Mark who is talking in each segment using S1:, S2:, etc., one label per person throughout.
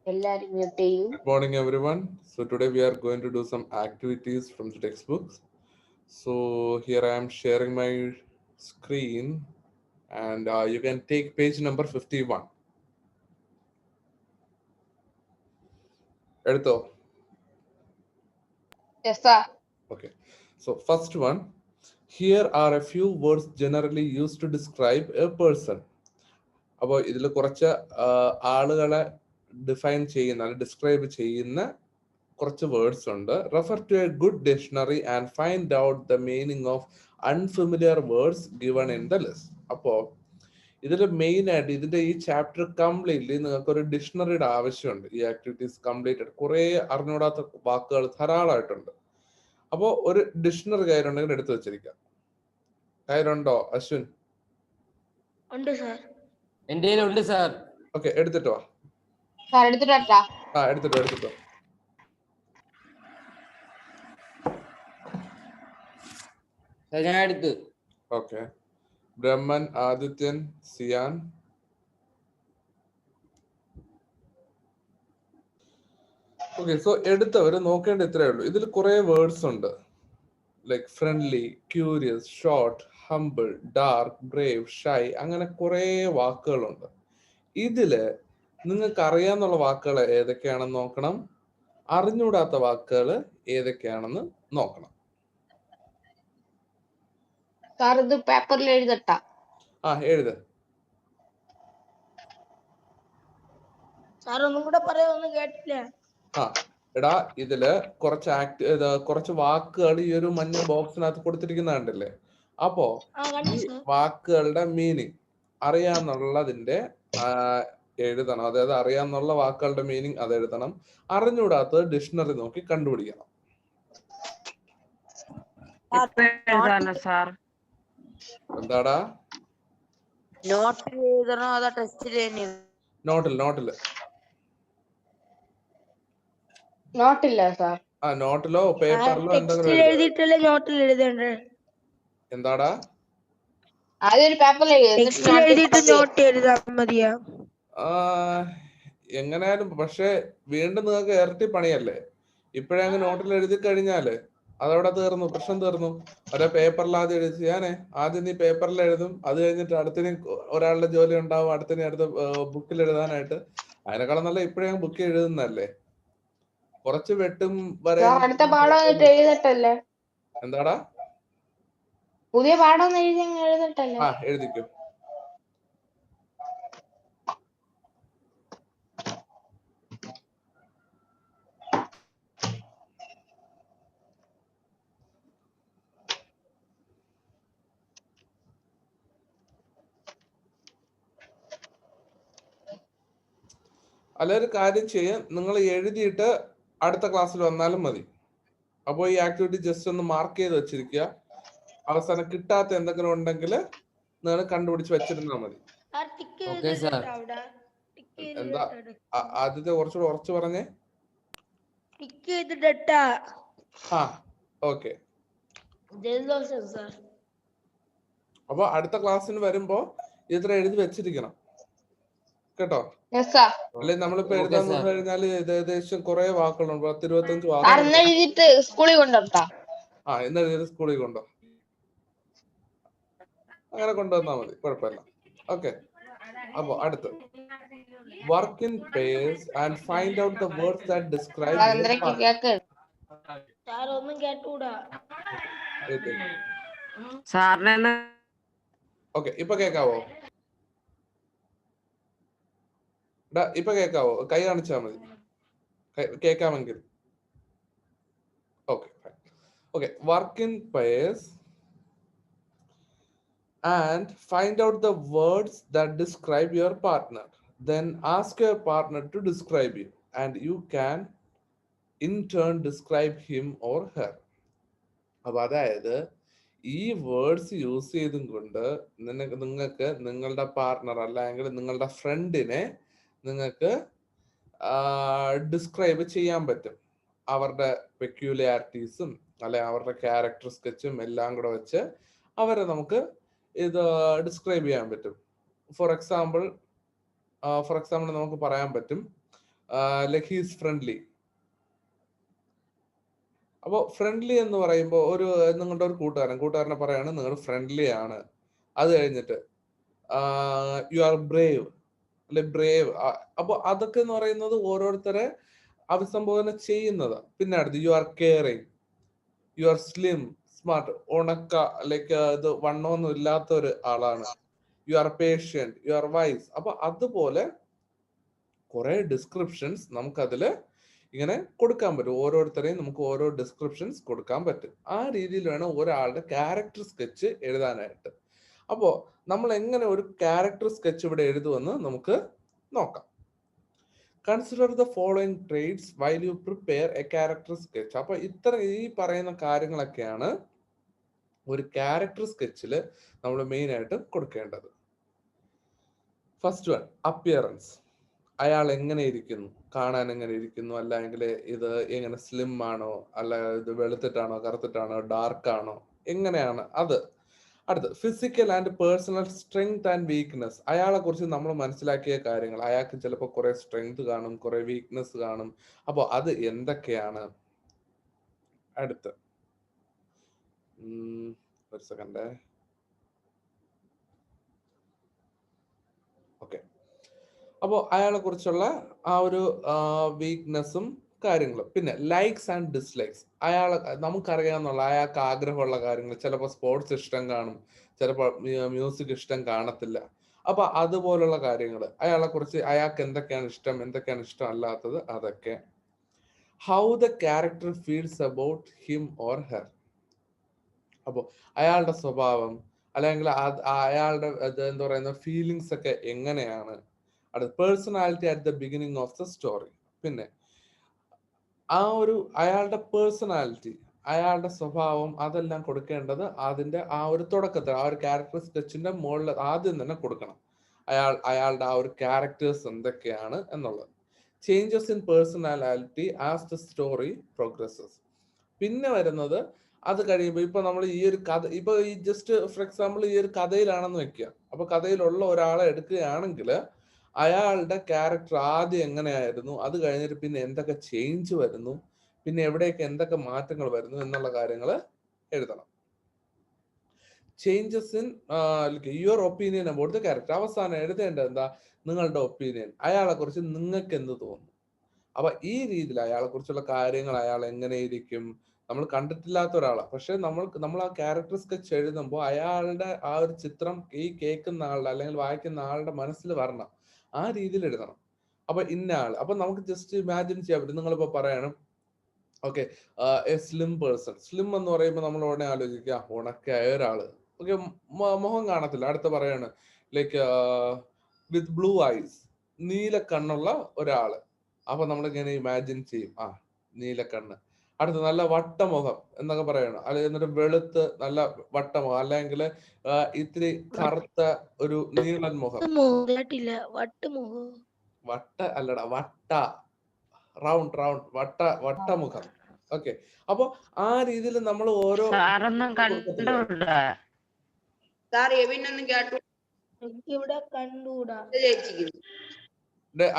S1: Good morning, everyone. So today we are going to do some activities from the textbooks. So here I am sharing my screen, and you can take page number 51. Edito.
S2: Yes, sir.
S1: Okay. So first one, here are a few words generally used to describe a person. അപ്പോൾ ഇതിൽ കുറച്ച് ആളുകളെ describe ചെയ്യുന്ന കുറച്ച് words ഉണ്ട്. Refer to a good dictionary and find out the meaning of unfamiliar words given in the list. അപ്പോൾ ഇതിൽ main ആയിട്ട് ഇതിന്റെ ഈ ചാപ്റ്റർ കംപ്ലീറ്റ്ലി നിങ്ങൾക്ക് ഒരു ഡിക്ഷണറിയുടെ ആവശ്യമുണ്ട്. ഈ ആക്ടിവിറ്റീസ് കംപ്ലീറ്റ് കുറെ അറിഞ്ഞൂടാത്ത വാക്കുകൾ ധാരാളമായിട്ടുണ്ട്. അപ്പോൾ ഒരു ഡിക്ഷണറി കയ്യിലുണ്ടെങ്കിൽ എടുത്തു വെച്ചിരിക്കാം. കയ്യിലുണ്ടോ അശ്വിൻ?
S3: ഉണ്ട് സാർ.
S4: എൻ്റെ ഉണ്ട് സാർ.
S1: ഓക്കെ, എടുത്തിട്ടോ.
S2: എടുത്തിട്ടോ.
S1: എടുത്തിട്ടോ.
S4: ഞാൻ എടുത്തു.
S1: ഓക്കെ, ബ്രഹ്മൻ, ആദിത്യൻ, സിയാൻ. ഓക്കെ, സോ എടുത്തവര് നോക്കേണ്ട ഇത്രയേ ഉള്ളൂ. ഇതിൽ കുറെ വേർഡ്സ് ഉണ്ട്. Like friendly, curious, short, humble, dark, Brave, shy, അങ്ങനെ കുറെ വാക്കുകളുണ്ട്. ഇതില് നിങ്ങൾക്ക് അറിയാന്നുള്ള വാക്കുകൾ ഏതൊക്കെയാണെന്ന് നോക്കണം, അറിഞ്ഞൂടാത്ത വാക്കുകൾ ഏതൊക്കെയാണെന്ന് നോക്കണം.
S2: പേപ്പറിൽ എഴുതട്ടാ?
S1: എഴുത്.
S3: സാർ ഒന്നും കൂടെ പറയാ, കേട്ടില്ല.
S1: എടാ, ഇതില് കുറച്ച് വാക്കുകൾ ഈ ഒരു മഞ്ഞ ബോക്സിനകത്ത് കൊടുത്തിരിക്കുന്ന കണ്ടില്ലേ? അപ്പോ ഈ വാക്കുകളുടെ മീനിങ് അറിയാന്നുള്ളതിന്റെ എഴുതണം. അതായത് അറിയാന്നുള്ള വാക്കുകളുടെ മീനിങ് അത് എഴുതണം. അറിഞ്ഞൂടാത്തത് ഡിക്ഷണറി നോക്കി കണ്ടുപിടിക്കണം. എന്താടാ? നോട്ടില് നോട്ടിലോ പേപ്പറിലോ എന്തെങ്കിലും. എന്താടാ? എങ്ങനെയാലും പക്ഷെ വീണ്ടും നിങ്ങൾക്ക് ഇരട്ടി പണിയല്ലേ. ഇപ്പഴേ അങ്ങ് നോട്ടിൽ എഴുതി കഴിഞ്ഞാല് അതവിടെ തീർന്നു, പ്രശ്നം തീർന്നു. ഒരേ പേപ്പറിൽ ആദ്യം എഴുതി. ആദ്യം നീ പേപ്പറിൽ എഴുതും, അത് കഴിഞ്ഞിട്ട് അടുത്തിന് ഒരാളുടെ ജോലി ഉണ്ടാവും, അടുത്ത ബുക്കിൽ എഴുതാനായിട്ട്. അതിനേക്കാളും നല്ല ഇപ്പഴേ ബുക്കിൽ എഴുതുന്നല്ലേ. കുറച്ച് വെട്ടും വരെ. എന്താടാ?
S2: പുതിയ പാഠം എഴുതിട്ടല്ലേ?
S1: എഴുതിക്കും. അല്ല, ഒരു കാര്യം ചെയ്യാം, നിങ്ങൾ എഴുതിയിട്ട് അടുത്ത ക്ലാസ്സിൽ വന്നാലും മതി. അപ്പോൾ ഈ ആക്ടിവിറ്റി ജസ്റ്റ് ഒന്ന് മാർക്ക് ചെയ്ത് വെച്ചിരിക്കുക. അവസാനം കിട്ടാത്ത എന്തെങ്കിലും ഉണ്ടെങ്കിൽ നിങ്ങൾ കണ്ടുപിടിച്ച് വെച്ചിരുന്നാൽ മതി. എന്താ ആദ്യത്തെ കുറച്ചുകൂടെ ഉറച്ചു പറഞ്ഞേ? ഓക്കെ. അപ്പൊ അടുത്ത ക്ലാസ്സിന് വരുമ്പോ ഇത്ര എഴുതി വെച്ചിരിക്കണം കേട്ടോ. അല്ലെ നമ്മളിപ്പോ എഴുതാൻ കഴിഞ്ഞാല് ഏകദേശം കുറെ വാക്കുകളുണ്ട്, 10-25 വാക്കുകൾ.
S2: ഇന്ന് എഴുതിയിട്ട് സ്കൂളിൽ
S1: കൊണ്ടോ. അങ്ങനെ കൊണ്ടുവന്നാ മതി, കുഴപ്പമില്ല. ഓക്കെ. അപ്പൊ അടുത്ത് work in pairs and find out the words that describe. Okay, ഇപ്പൊ കേക്കാവോ? ഇപ്പൊ കേക്കാവോ? കൈ കാണിച്ചാ മതി കേക്കാമെങ്കിൽ. Okay. Work in pairs and find out the words that describe your partner. Then ask your partner to describe you, and you can in turn describe him or her. അപ്പൊ അതായത് ഈ വേർഡ്സ് യൂസ് ചെയ്തും കൊണ്ട് നിങ്ങൾക്ക് നിങ്ങളുടെ partner അല്ലെങ്കിൽ നിങ്ങളുടെ ഫ്രണ്ടിനെ നിങ്ങൾക്ക് ഡിസ്ക്രൈബ് ചെയ്യാൻ പറ്റും. അവരുടെ പെക്യൂലിയാരിറ്റീസും അല്ലെ അവരുടെ ക്യാരക്ടർ സ്കെച്ചും എല്ലാം കൂടെ വെച്ച് അവരെ നമുക്ക് ഇത് ഡിസ്ക്രൈബ് ചെയ്യാൻ പറ്റും. ഫോർ എക്സാമ്പിൾ നമുക്ക് പറയാൻ പറ്റും, ലൈക്ക് ഹീസ് ഫ്രണ്ട്ലി. അപ്പോൾ ഫ്രണ്ട്ലി എന്ന് പറയുമ്പോൾ ഒരു നിങ്ങളുടെ ഒരു കൂട്ടുകാരനെ പറയാണ് നിങ്ങൾ ഫ്രണ്ട്ലി ആണ്. അത് കഴിഞ്ഞിട്ട് യു ആർ ബ്രേവ്, അല്ലെ ബ്രേവ്. അപ്പോൾ അതൊക്കെ എന്ന് പറയുന്നത് ഓരോരുത്തരെ അഭിസംബോധന ചെയ്യുന്നത്. പിന്നെ അടുത്ത് you are caring, you are slim, smart, ഉണക്ക, ലൈക്ക് ഇത് വണ്ണമൊന്നും ഇല്ലാത്ത ഒരു ആളാണ്. You are patient, you are wise. അപ്പൊ അതുപോലെ കുറെ ഡിസ്ക്രിപ്ഷൻസ് നമുക്കതില് ഇങ്ങനെ കൊടുക്കാൻ പറ്റും. ഓരോരുത്തരെയും നമുക്ക് ഓരോ ഡിസ്ക്രിപ്ഷൻസ് കൊടുക്കാൻ പറ്റും. ആ രീതിയിൽ വേണം ഒരാളുടെ ക്യാരക്ടർ സ്കെച്ച് എഴുതാനായിട്ട്. അപ്പോ നമ്മൾ എങ്ങനെ ഒരു ക്യാരക്ടർ സ്കെച്ച് ഇവിടെ എഴുതുമെന്ന് നമുക്ക് നോക്കാം. Consider the following traits while U prepare A character sketch. അപ്പൊ ഈ പറയുന്ന കാര്യങ്ങളൊക്കെയാണ് ഒരു ക്യാരക്ടർ സ്കെച്ചിൽ നമ്മൾ മെയിൻ ആയിട്ട് കൊടുക്കേണ്ടത്. First one, appearance. അയാൾ എങ്ങനെ ഇരിക്കുന്നു, കാണാൻ എങ്ങനെ ഇരിക്കുന്നു, അല്ലെങ്കിൽ ഇത് എങ്ങനെ സ്ലിം ആണോ, അല്ല ഇത് വെളുത്തിട്ടാണോ കറുത്തിട്ടാണോ ഡാർക്ക് ആണോ, എങ്ങനെയാണ് അത്. അടുത്ത് physical and personal strength and weakness. അയാളെ കുറിച്ച് നമ്മൾ മനസ്സിലാക്കിയ കാര്യങ്ങൾ. അയാൾക്ക് ചിലപ്പോൾ കുറെ സ്ട്രെങ്ത് കാണും, കുറെ വീക്ക്നെസ് കാണും. അപ്പോൾ അത് എന്തൊക്കെയാണ്. അടുത്ത് ഒരു സെക്കൻഡ്. ഓക്കെ, അപ്പോൾ അയാളെ കുറിച്ചുള്ള ആ ഒരു വീക്ക്നെസ്സും കാര്യങ്ങളും. പിന്നെ ലൈക്സ് ആൻഡ് ഡിസ്ലൈക്സ്. നമുക്കറിയാവുന്നുള്ള അയാൾക്ക് ആഗ്രഹമുള്ള കാര്യങ്ങൾ. ചിലപ്പോൾ സ്പോർട്സ് ഇഷ്ടം കാണും, ചിലപ്പോൾ മ്യൂസിക് ഇഷ്ടം കാണത്തില്ല. അപ്പൊ അതുപോലുള്ള കാര്യങ്ങൾ. അയാളെ കുറിച്ച് അയാൾക്ക് എന്തൊക്കെയാണ് ഇഷ്ടം, എന്തൊക്കെയാണ് ഇഷ്ടമല്ലാത്തത്, അതൊക്കെ. How the character feels about him or her. അപ്പോൾ അയാളുടെ സ്വഭാവം അല്ലെങ്കിൽ അയാളുടെ എന്താ പറയുന്ന ഫീലിങ്സ് ഒക്കെ എങ്ങനെയാണ്. അടുത്ത personality at the beginning of the story. പിന്നെ ആ ഒരു അയാളുടെ പേഴ്സണാലിറ്റി, അയാളുടെ സ്വഭാവം, അതെല്ലാം കൊടുക്കേണ്ടത് അതിന്റെ ആ ഒരു തുടക്കത്തിൽ, ആ ഒരു ക്യാരക്ടർ സ്കെച്ചിന്റെ മുകളിൽ ആദ്യം തന്നെ കൊടുക്കണം. അയാളുടെ ആ ഒരു ക്യാരക്ടേഴ്സ് എന്തൊക്കെയാണ് എന്നുള്ളത്. Changes in personality as the story progresses. പിന്നെ വരുന്നത് അത് കഴിയുമ്പോൾ ഇപ്പൊ നമ്മൾ ഈ ഒരു കഥ, ഇപ്പൊ ഈ ജസ്റ്റ് ഫോർ എക്സാമ്പിൾ ഈ ഒരു കഥയിലാണെന്ന് വെക്കുക. അപ്പൊ കഥയിലുള്ള ഒരാളെ എടുക്കുകയാണെങ്കിൽ അയാളുടെ ക്യാരക്ടർ ആദ്യം എങ്ങനെയായിരുന്നു, അത് കഴിഞ്ഞിട്ട് പിന്നെ എന്തൊക്കെ ചേഞ്ച് വരുന്നു, പിന്നെ എവിടെയൊക്കെ എന്തൊക്കെ മാറ്റങ്ങൾ വരുന്നു എന്നുള്ള കാര്യങ്ങൾ എഴുതണം. Changes in your opinion about the character. അവസാനം എഴുതേണ്ടത് എന്താ, നിങ്ങളുടെ ഒപ്പീനിയൻ, അയാളെ കുറിച്ച് നിങ്ങൾക്ക് എന്ത് തോന്നുന്നു. അപ്പൊ ഈ രീതിയിൽ അയാളെ കുറിച്ചുള്ള കാര്യങ്ങൾ, അയാൾ എങ്ങനെയിരിക്കും, നമ്മൾ കണ്ടിട്ടില്ലാത്ത ഒരാളാണ്, പക്ഷെ നമ്മൾ ആ ക്യാരക്ടർ സ്കെച്ച് എഴുതുമ്പോൾ അയാളുടെ ആ ഒരു ചിത്രം ഈ കേൾക്കുന്ന ആളുടെ അല്ലെങ്കിൽ വായിക്കുന്ന ആളുടെ മനസ്സിൽ വരണം. ആ രീതിയിൽ എഴുതണം. അപ്പൊ ഇന്ന ആൾ, അപ്പൊ നമുക്ക് ജസ്റ്റ് ഇമാജിൻ ചെയ്യാൻ പറ്റും. നിങ്ങളിപ്പോ പറയണം okay A slim person. Slim എന്ന് പറയുമ്പോൾ നമ്മൾ ഉടനെ ആലോചിക്കുക ഉണക്കായ ഒരാള്. ഓക്കെ, മുഖം കാണത്തില്ല. അടുത്ത പറയാണ് ലൈക്ക് വിത്ത് ബ്ലൂ ഐസ്, നീല കണ്ണുള്ള ഒരാള്. അപ്പൊ നമ്മൾ ഇങ്ങനെ ഇമാജിൻ ചെയ്യും, നീലക്കണ്ണ്. അടുത്ത് നല്ല വട്ടമുഖം എന്നൊക്കെ പറയണം. അല്ലെങ്കിൽ എന്നിട്ട് വെളുത്ത് നല്ല വട്ടമുഖം, അല്ലെങ്കിൽ ഇത്തിരി കറുത്ത ഒരു നീളൻ മുഖം. വട്ട അല്ലടാ, റൗണ്ട് വട്ടമുഖം. ഓക്കെ, അപ്പൊ ആ രീതിയിൽ നമ്മൾ ഓരോ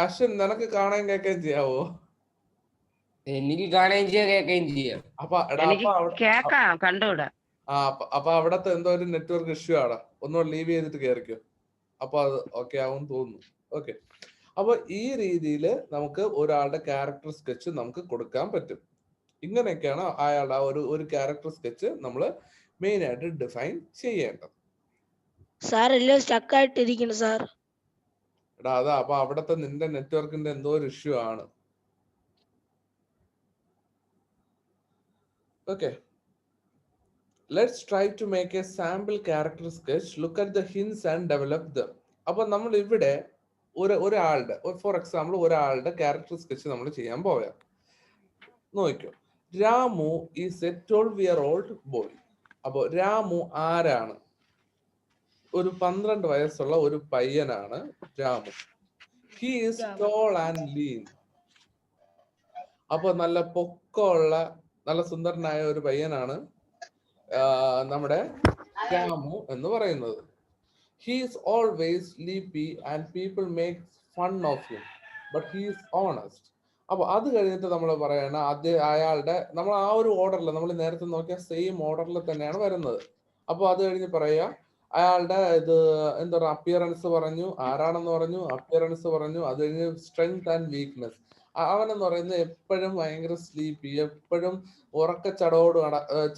S1: അശ്വിൻ നിനക്ക് കാണാൻ കേൾക്കുകയും ചെയ്യാവോ?
S4: എനിക്ക് കാണുകയും ചെയ്യാം, കേൾക്കുകയും ചെയ്യാം.
S1: അപ്പൊ അവിടത്തെ എന്തോ ഒരു നെറ്റ്വർക്ക് ഇഷ്യൂ ആണ്. ഒന്നുകൂടെ ലീവ് ചെയ്തിട്ട് കയറിക്കോ. അപ്പൊ അത് ഓക്കെ ആവും തോന്നുന്നു. ഓക്കെ, അപ്പൊ ഈ രീതിയിൽ നമുക്ക് ഒരാളുടെ ക്യാരക്ടർ സ്കെച്ച് നമുക്ക് കൊടുക്കാൻ പറ്റും. ഇങ്ങനെയൊക്കെയാണ് അയാളുടെ ഒരു ക്യാരക്ടർ സ്കെച്ച് നമ്മൾ മെയിൻ ആയിട്ട് ഡിഫൈൻ ചെയ്യേണ്ടത്.
S3: സാർ എല്ലാം സ്റ്റക്ക് ആയിട്ടിരിക്കുന്നു സാർ.
S1: അതാ, അപ്പൊ അവിടത്തെ നിന്റെ നെറ്റ്വർക്കിന്റെ എന്തോ ഒരു ഇഷ്യൂ ആണ്. Okay, let's try to make a sample character sketch. Look at the hints and develop them. അപ്പൊ നമ്മൾ ഇവിടെ ഒരാളുടെ ഫോർ എക്സാമ്പിൾ ഒരാളുടെ ക്യാരക്ടർ സ്കെച്ച് നമ്മൾ ചെയ്യാൻ പോയാൽ നോക്കിക്കോ. Ramu is a 12-year-old boy. അപ്പൊ രാമു ആരാണ്? ഒരു 12 വയസ്സുള്ള ഒരു പയ്യനാണ് Ramu. He is tall and lean. അപ്പൊ നല്ല പൊക്കമുള്ള നല്ല സുന്ദരനായ ഒരു പയ്യനാണ് നമ്മുടെ രാമു എന്ന് പറയുന്നത്. He is always sleepy and people make fun of him. But he is honest. അപ്പൊ അത് കഴിഞ്ഞിട്ട് നമ്മൾ പറയണ അയാളുടെ നമ്മൾ ആ ഒരു ഓർഡറിൽ നമ്മൾ നേരത്തെ നോക്കിയ സെയിം ഓർഡറിൽ തന്നെയാണ് വരുന്നത്. അപ്പൊ അത് കഴിഞ്ഞ് പറയാ അയാളുടെ ഇത് എന്താ പറയുക അപ്പിയറൻസ് പറഞ്ഞു, ആരാണെന്ന് പറഞ്ഞു, അപ്പിയറൻസ് പറഞ്ഞു. അത് കഴിഞ്ഞ് സ്ട്രെങ്ത് ആൻഡ് വീക്ക്നെസ്. അവനെന്ന് പറയുന്നത് എപ്പോഴും ഭയങ്കര സ്ലീപ്പി, എപ്പോഴും ഉറക്ക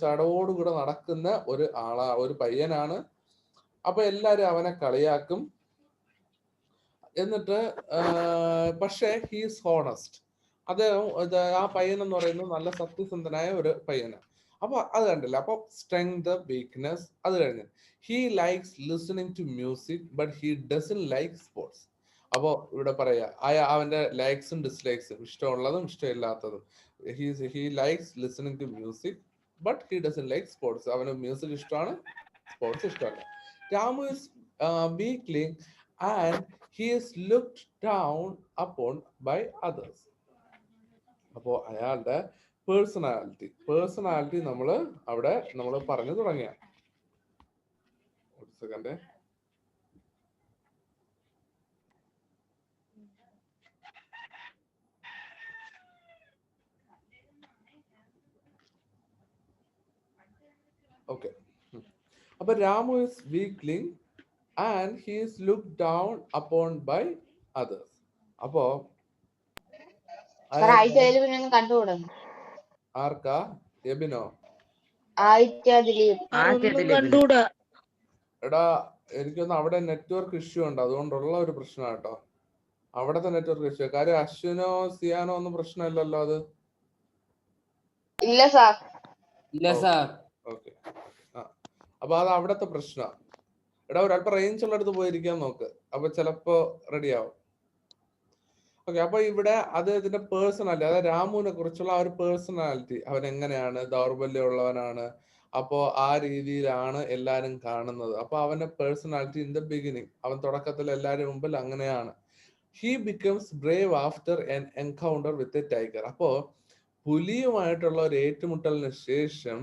S1: ചടവോടുകൂടെ നടക്കുന്ന ഒരു പയ്യനാണ്. അപ്പൊ എല്ലാരും അവനെ കളിയാക്കും. എന്നിട്ട് പക്ഷേ ഹീസ് ഹോണസ്റ്റ്. അദ്ദേഹം ആ പയ്യൻ എന്ന് പറയുന്നത് നല്ല സത്യസന്ധനായ ഒരു പയ്യനാണ്. അപ്പൊ അത് കണ്ടില്ല. അപ്പൊ സ്ട്രെങ്ത്, വീക്ക്നെസ്. അത് കഴിഞ്ഞ് he likes listening to music but he doesn't like sports. അപ്പോ ഇവിടെ പറയാ അവന്റെ ലൈക്സും ഡിസ്ലൈക്സും, ഇഷ്ടമുള്ളതും ഇഷ്ടമില്ലാത്തതും. He likes listening to music but he doesn't like sports. അവന് മ്യൂസിക് ഇഷ്ടമാണ്, സ്പോർട്സ് ഇഷ്ടമല്ല. Ramu is weakly and he is looked down upon by others. അപ്പോ അയാളുടെ പേഴ്സണാലിറ്റി നമ്മൾ പറഞ്ഞു തുടങ്ങിയ. ഒരു സെക്കൻഡ്. ഓക്കെ. അപ്പൊ Ramu is weakling and he is looked down upon by others. അപ്പോ ആർക്കാ? എബിനോ?
S3: കണ്ടൂടാ.
S1: എടാ എനിക്കൊന്ന് അവിടെ നെറ്റ്വർക്ക് ഇഷ്യൂ ഉണ്ട്, അതുകൊണ്ടുള്ള ഒരു പ്രശ്നം കേട്ടോ. അവിടത്തെ നെറ്റ്വർക്ക് ഇഷ്യൂ. കാര്യം അശ്വിനോ സിയാനോ ഒന്നും പ്രശ്നമില്ലല്ലോ അത്?
S2: ഇല്ല സാർ.
S1: ഓക്കെ. അപ്പൊ അത് അവിടത്തെ പ്രശ്നമാണ്. എടാ ഒരല്പം റേഞ്ച് ഉള്ളിടത്ത് പോയിരിക്കാൻ നോക്ക്, അപ്പൊ ചിലപ്പോ റെഡി ആവും. ഓക്കെ. അപ്പൊ ഇവിടെ അദ്ദേഹത്തിന്റെ പേഴ്സണാലിറ്റി, അതായത് രാമുവിനെ കുറിച്ചുള്ള ആ ഒരു പേഴ്സണാലിറ്റി, അവൻ എങ്ങനെയാണ്, ദൗർബല്യമുള്ളവനാണ്. അപ്പോ ആ രീതിയിലാണ് എല്ലാരും കാണുന്നത്. അപ്പൊ അവന്റെ പേഴ്സണാലിറ്റി ഇൻ ദ ബിഗിനിങ്, അവൻ തുടക്കത്തിൽ എല്ലാരും മുമ്പിൽ അങ്ങനെയാണ്. He becomes Brave after N encounter with a tiger. അപ്പോ പുലിയുമായിട്ടുള്ള ഒരു ഏറ്റുമുട്ടലിന് ശേഷം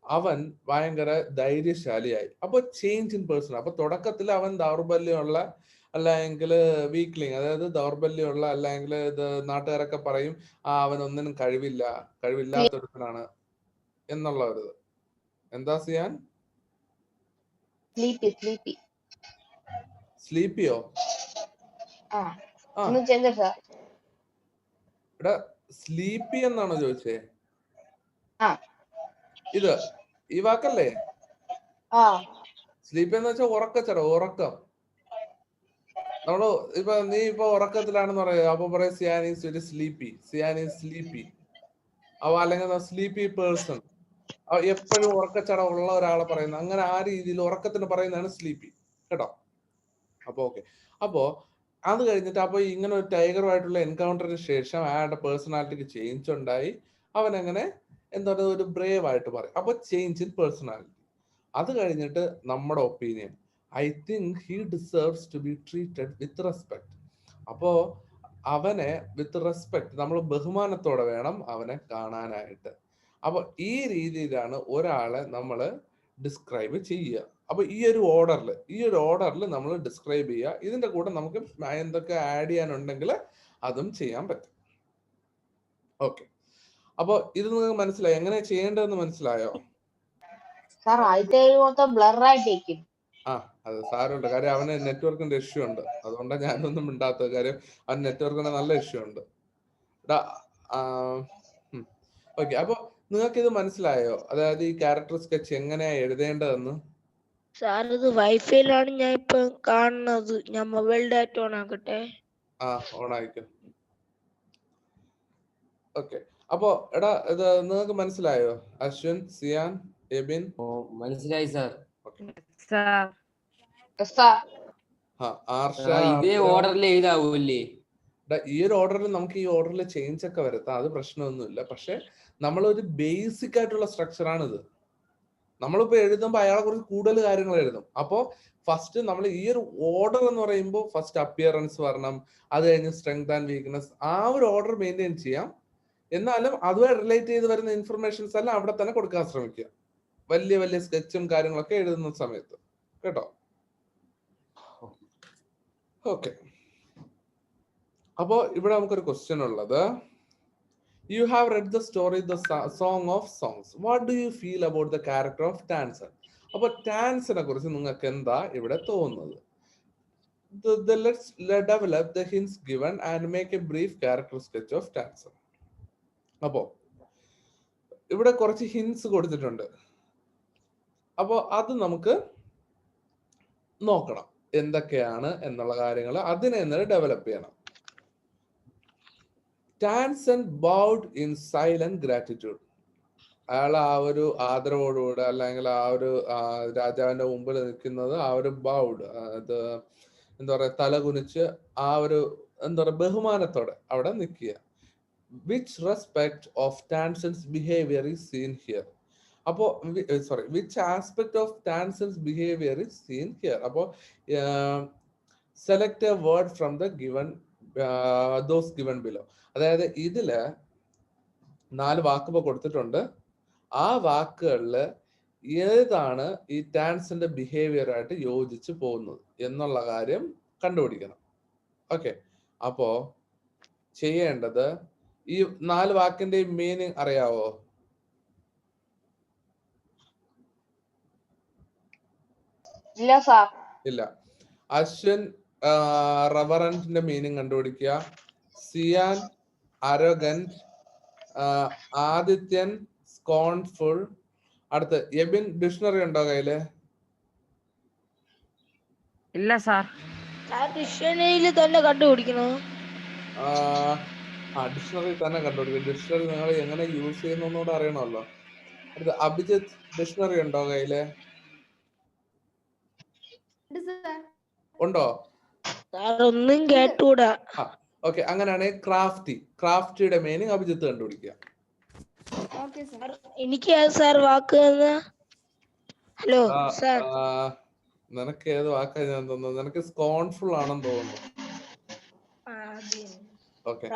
S1: അവൻ ഭയങ്കര ധൈര്യശാലിയായി. അപ്പൊ ചേഞ്ച് ഇൻ പേഴ്സൺ. അപ്പൊ തുടക്കത്തിൽ അവൻ ദൗർബല്യമുള്ള, അല്ലെങ്കിൽ വീക്ക്ലിങ്, അതായത് ദൗർബല്യമുള്ള, അല്ലെങ്കിൽ ഇത് നാട്ടുകാരൊക്കെ പറയും അവൻ ഒന്നിനും കഴിവില്ലാത്തൊരുത്തനാണ് എന്നുള്ള ഒരു ഇത്. എന്താ സിയാൻ? സ്ലീപ്പിയോ? എടാ സ്ലീപ്പി എന്നാണോ ചോദിച്ചേ? ഇത് ഈ വാക്കല്ലേ? സ്ലീപ്പി എന്ന് വെച്ചാൽ ഉറക്കം. നമ്മള് നീ ഇപ്പൊ ഉറക്കത്തിലാണെന്ന് പറയാ, അപ്പൊ പറയാം Sian is very sleepy, Sian is sleepy. അല്ലെങ്കിൽ സ്ലീപ്പി പേഴ്സൺ, എപ്പോഴും ഉറക്കച്ചടവുള്ള ഒരാളെ പറയുന്നത്. അങ്ങനെ ആ രീതിയിൽ ഉറക്കത്തിന് പറയുന്നതാണ് സ്ലീപ്പി, കേട്ടോ? അപ്പൊ ഓക്കെ. അപ്പോ അത് കഴിഞ്ഞിട്ട് അപ്പൊ ഇങ്ങനെ ഒരു ടൈഗറുമായിട്ടുള്ള എൻകൗണ്ടറിന് ശേഷം അയാളുടെ പേഴ്സണാലിറ്റിക്ക് ചേഞ്ച് ഉണ്ടായി. അവൻ അങ്ങനെ എന്താ പറയുക, ഒരു ബ്രേവ് ആയിട്ട് പറയും. അപ്പൊ ചേഞ്ച് ഇൻ പേഴ്സണാലിറ്റി. അത് കഴിഞ്ഞിട്ട് നമ്മുടെ opinion, I think he deserves to be treated with respect. അപ്പോ അവനെ വിത്ത് റെസ്പെക്ട്, നമ്മൾ ബഹുമാനത്തോടെ വേണം അവനെ കാണാനായിട്ട്. അപ്പൊ ഈ രീതിയിലാണ് ഒരാളെ നമ്മൾ ഡിസ്ക്രൈബ് ചെയ്യുക. അപ്പൊ ഈ ഒരു ഓർഡറിൽ നമ്മൾ ഡിസ്ക്രൈബ് ചെയ്യുക. ഇതിന്റെ കൂടെ നമുക്ക് എന്തൊക്കെ ആഡ് ചെയ്യാനുണ്ടെങ്കിൽ അതും ചെയ്യാൻ പറ്റും. ഓക്കെ. അപ്പൊ ഇത് നിങ്ങൾക്ക് മനസ്സിലായോ? എങ്ങനെ ചെയ്യേണ്ടതെന്ന് മനസ്സിലായോ? അത് സാരമുണ്ട്. കാര്യം അവന് നെറ്റ്വർക്കിന്റെ ഇഷ്യൂ ഉണ്ട്, അതുകൊണ്ടാണ് ഞാനൊന്നും മിണ്ടാത്തത്. കാര്യം അവന് നെറ്റ്വർക്കിന്റെ നല്ല ഇഷ്യൂ ഉണ്ട്. ഓക്കെ. അപ്പൊ നിങ്ങൾക്ക് ഇത് മനസ്സിലായോ? അതായത് ഈ ക്യാരക്ടർ സ്കെച്ച് എങ്ങനെയാ എഴുതേണ്ടതെന്ന്?
S3: സാർ ഇത് വൈഫൈയിലാണ് ഞാൻ ഇപ്പൊ കാണുന്നത്. ഞാൻ മൊബൈൽ ഡാറ്റ ഓൺ ആക്കട്ടെ.
S1: ഓൺ ആയിക്കോ. ഓക്കെ. അപ്പൊ എടാ ഇത് നിങ്ങൾക്ക് മനസ്സിലായോ? അശ്വിൻ, സിയാൻ, എബിൻ?
S4: മനസ്സിലായി സാർ.
S1: ആർഷ?
S4: ഇതേ ഓർഡറിൽ എഴുതാവൂല്ലേ?
S1: ഈ ഒരു ഓർഡറിൽ നമുക്ക് ഈ ഓർഡറിൽ ചേഞ്ച് ഒക്കെ വരുത്താം, അത് പ്രശ്നമൊന്നുമില്ല. പക്ഷെ നമ്മളൊരു ബേസിക് ആയിട്ടുള്ള സ്ട്രക്ചറാണ് ഇത്. നമ്മളിപ്പോ എഴുതുമ്പോൾ അയാളെ കുറിച്ച് കൂടുതൽ കാര്യങ്ങൾ എഴുതും. അപ്പോ ഫസ്റ്റ് നമ്മൾ ഈ ഒരു ഓർഡർ എന്ന് പറയുമ്പോൾ ഫസ്റ്റ് അപ്പിയറൻസ് വരണം, അത് കഴിഞ്ഞ് സ്ട്രെങ്ത് ആൻഡ് വീക്ക്നെസ്, ആ ഒരു ഓർഡർ മെയിൻറ്റെയിൻ ചെയ്യാം. എന്നാലും അതുമായി റിലേറ്റ് ചെയ്ത് വരുന്ന ഇൻഫർമേഷൻസ് എല്ലാം അവിടെ തന്നെ കൊടുക്കാൻ ശ്രമിക്കുക, വലിയ വലിയ സ്കെച്ചും കാര്യങ്ങളൊക്കെ എഴുതുന്ന സമയത്ത്, കേട്ടോ? ഓക്കെ. അപ്പോ ഇവിടെ നമുക്കൊരു ക്വസ്റ്റ്യൻ ഉള്ളത്. You have read the story, the Song of Songs. What do you feel about the character of Tansen? അപ്പൊ ടാൻസിനെ കുറിച്ച് നിങ്ങൾക്ക് എന്താ ഇവിടെ തോന്നുന്നത്? Let's develop the hints given and make a brief character sketch of Tansen. അപ്പോ ഇവിടെ കുറച്ച് ഹിന്റ്സ് കൊടുത്തിട്ടുണ്ട്. അപ്പോ അത് നമുക്ക് നോക്കണം എന്തൊക്കെയാണ് എന്നുള്ള കാര്യങ്ങൾ. അതിനെ ഡെവലപ്പ് ചെയ്യണം. Tansen bowed in silent gratitude. അയാൾ ആ ഒരു ആദരവോടുകൂടെ അല്ലെങ്കിൽ ആ ഒരു രാജാവിന്റെ മുമ്പിൽ നിൽക്കുന്നത് ആ ഒരു ബൗഡ്, അത് എന്താ പറയാ, തല കുനിച്ച് ആ ഒരു എന്താ പറയാ ബഹുമാനത്തോടെ അവിടെ നിൽക്കുക. Which respect of Tansen's behaviour is seen here. അപ്പോ which aspect of Tansen's behaviour is seen here. അപ്പോ select a word from the given those given below. അതായത് ഇതില് 4 വാക്ക് കൊടുത്തിട്ടുണ്ട്. ആ വാക്കുകളിൽ ഏതാണ് ഈ ടാൻസിന്റെ ബിഹേവിയർ ആയിട്ട് യോജിച്ച് പോകുന്നത് എന്നുള്ള കാര്യം കണ്ടുപിടിക്കണം. ഓക്കെ, അപ്പോ ചെയ്യേണ്ടത് ഈ 4 വാക്കിന്റെ മീനിങ് അറിയാവോ?
S2: ഇല്ല സാർ.
S1: ഇല്ല. അശ്വിൻ റവറന്റിന്റെ മീനിങ് കണ്ടുപിടിക്കുക. സിയാൻ അരോഗന്റ്, ആദിത്യൻ സ്കോൺഫുൾ. അടുത്ത് എബിൻ ഡിക്ഷണറി ഉണ്ടോ കയ്യില്?
S4: ഇല്ല സാർ.
S3: ഡിക്ഷണറിയിൽ തന്നെ കണ്ടുപിടിക്കണോ?
S1: ഡിക്ഷണറി തന്നെ കണ്ടുപിടിക്കും. ഡിക്ഷണറി നിങ്ങൾ എങ്ങനെ യൂസ് ചെയ്യുന്നൂടെ അറിയണമല്ലോ. അടുത്ത് അഭിജിത്ത് ഡിക്ഷണറി ഉണ്ടോ കയ്യില്? ഉണ്ടോ?
S3: ഒന്നും കേട്ടൂടാ.
S1: ഓക്കെ, അങ്ങനെയാണെങ്കിൽ ക്രാഫ്റ്റിയുടെ മീനിങ് അഭിജിത്ത് കണ്ടുപിടിക്കുക.
S3: എനിക്ക് സാർ വാക്ക്. ഹലോ സാർ,
S1: നിനക്ക് ഏത് വാക്കാ ഞാൻ തന്നത്? നിനക്ക് സ്കോൺഫുൾ ആണെന്ന് തോന്നുന്നു. ഓക്കെ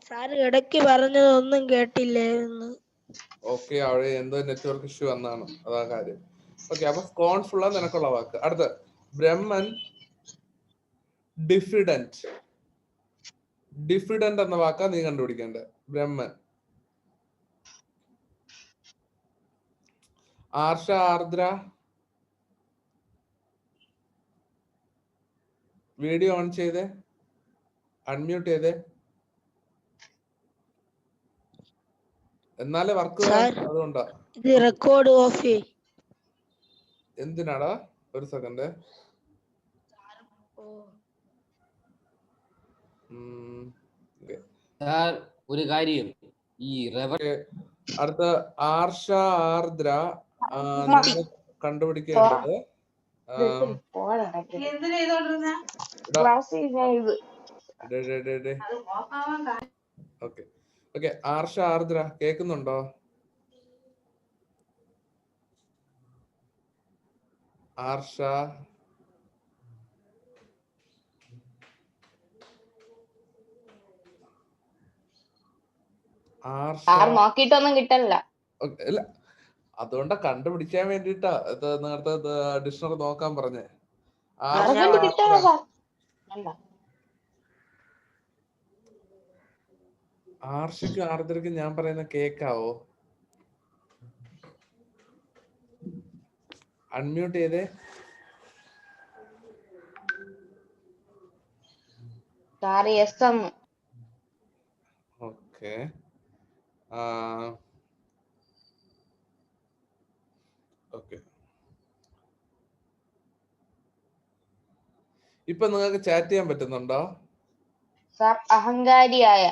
S3: സാറ് ഇടയ്ക്ക് പറഞ്ഞത് ഒന്നും കേട്ടില്ലായിരുന്നു.
S1: ഓക്കെ, അവിടെ എന്തോ നെറ്റ്വർക്ക് ഇഷ്യൂ വന്നാണ്, അതാ കാര്യം. ഓക്കെ, അപ്പൊ സ്കോൺഫുൾ ആണ് നിനക്കുള്ള വാക്ക്. അടുത്ത് ബ്രഹ്മൻ ഡിഫിഡന്റ്. ഡിഫിഡന്റ് എന്ന വാക്കാ നീ കണ്ടുപിടിക്കേണ്ടത്. ബ്രഹ്മൻ. ആർഷ ആർദ്ര വീഡിയോ ഓൺ ചെയ്തേ, അൺമ്യൂട്ട് ചെയ്തേ, എന്നാലേ വർക്ക് അതുകൊണ്ടാ.
S3: Record of.
S1: എന്തിനാടാ? ഒരു സെക്കൻഡ്.
S4: ഒരു കാര്യം, ഈ
S1: അടുത്ത ആർഷ ആർദ്ര കണ്ടുപിടിക്കേണ്ടത് ഓക്കെ ഓക്കെ. ആർഷ ആർദ്ര കേൾക്കുന്നുണ്ടോ? ആർഷ
S2: നോക്കിയിട്ടൊന്നും കിട്ടല്ല.
S1: ഇല്ല, അതുകൊണ്ടാ കണ്ടുപിടിക്കാൻ വേണ്ടിട്ടാ നേരത്തെ ഡിക്ഷണറി നോക്കാൻ പറഞ്ഞേ. ആർഷയ്ക്കും ആർദ്രയ്ക്കും ഞാൻ പറയുന്ന കേക്കാവോ? അൺമ്യൂട്ട് ചെയ്തേ. Okay, okay. ഇപ്പൊ നിങ്ങൾക്ക് ചാറ്റ് ചെയ്യാൻ പറ്റുന്നുണ്ടോ?
S2: അഹങ്കാരിയായ.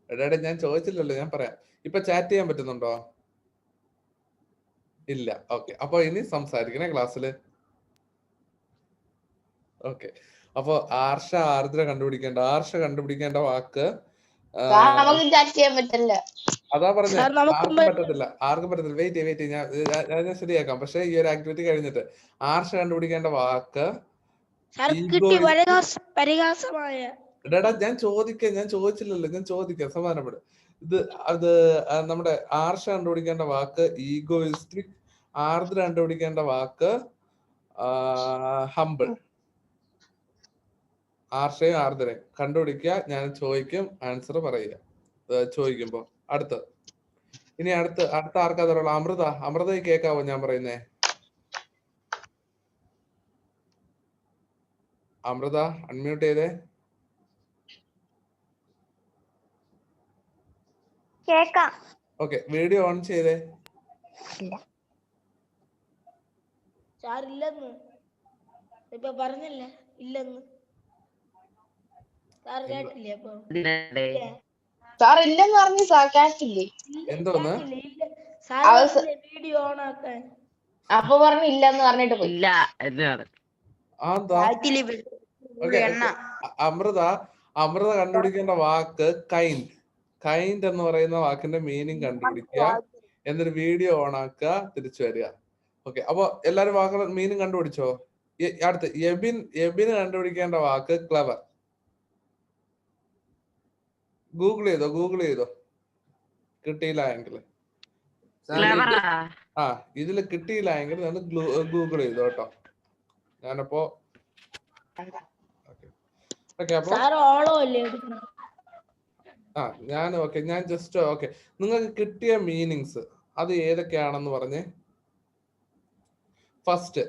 S1: എടാ ഞാൻ ചോദിച്ചില്ലല്ലോ, ഞാൻ പറയാം. ഇപ്പൊ ചാറ്റ് ചെയ്യാൻ പറ്റുന്നുണ്ടോ? ഇല്ല. ഓക്കെ, അപ്പൊ ഇനി സംസാരിക്കണേ ക്ലാസ്സില്. ഓക്കെ, അപ്പൊ ആർഷ ആർദ്ര കണ്ടുപിടിക്കേണ്ട. ആർഷ കണ്ടുപിടിക്കേണ്ട വാക്ക് അതാ പറഞ്ഞ. ആർക്കും പറ്റത്തില്ല, ആർക്കും പറ്റത്തില്ല. വെയിറ്റ് ഞാൻ ശരിയാക്കാം. പക്ഷെ ഈ ഒരു ആക്ടിവിറ്റി കഴിഞ്ഞിട്ട് ആർഷ കണ്ടുപിടിക്കേണ്ട വാക്ക് എടാ ഞാൻ ചോദിച്ചില്ലല്ലോ, ഞാൻ ചോദിക്കാം, സമാധാനപ്പെടും. അത് നമ്മുടെ ആർഷ കണ്ടുപിടിക്കേണ്ട വാക്ക് ഈഗോയിസ്റ്റിക്. ആർദ്ര കണ്ടുപിടിക്കേണ്ട വാക്ക് ഹംബിൾ. ആർഷയും ആർദ്രയും കണ്ടുപിടിക്കുക. ഞാൻ ചോദിക്കും, ആൻസർ പറയുക ചോദിക്കുമ്പോ. ഇനി അടുത്ത ആർക്കാ തരുള്ളൂ? അമൃത കേക്കാവോ ഞാൻ പറയുന്നേ? അമൃത അൺമ്യൂട്ട് ചെയ്തേ.
S5: കേക്കാം.
S1: ഓക്കെ, വീഡിയോ ഓൺ ചെയ്തേ.
S3: സാർ ഇല്ലെന്ന് ഇപ്പൊ പറഞ്ഞല്ലേ, ഇല്ലെന്ന്. സാർ കേട്ടില്ലേ അപ്പൊ?
S2: സാർ ഇല്ലെന്ന് പറഞ്ഞു. സാർ കേട്ടില്ലേ?
S1: എന്തോന്ന്?
S3: സാർ വീഡിയോ ഓൺ ആക്കാൻ.
S2: അപ്പൊ പറഞ്ഞു ഇല്ലെന്ന് പറഞ്ഞിട്ട് പോയി.
S4: ഇല്ല എന്നാണ്.
S1: അമൃത കണ്ടുപിടിക്കേണ്ട വാക്ക് കൈൻഡ് എന്ന് പറയുന്ന വാക്കിന്റെ മീനിങ് കണ്ടുപിടിക്കുക. എന്നിട്ട് വീഡിയോ ഓൺ ആക്കുക, തിരിച്ചു വരിക. ഓക്കെ, അപ്പൊ എല്ലാരും വാക്കുകളുടെ മീനിങ് കണ്ടുപിടിച്ചോ? അടുത്ത് എബിന് കണ്ടുപിടിക്കേണ്ട വാക്ക് ക്ലവർ. ഗൂഗിൾ ചെയ്തോ. കിട്ടിയില്ല എങ്കിൽ ഇതില് കിട്ടിയില്ല എങ്കിൽ നിങ്ങൾ ഗൂഗിൾ ചെയ്തോ കേട്ടോ. ഞാനപ്പോ ഞാൻ ജസ്റ്റ് നിങ്ങൾക്ക് കിട്ടിയ മീനിങ്സ് അത് ഏതൊക്കെയാണെന്ന് പറഞ്ഞേ. First,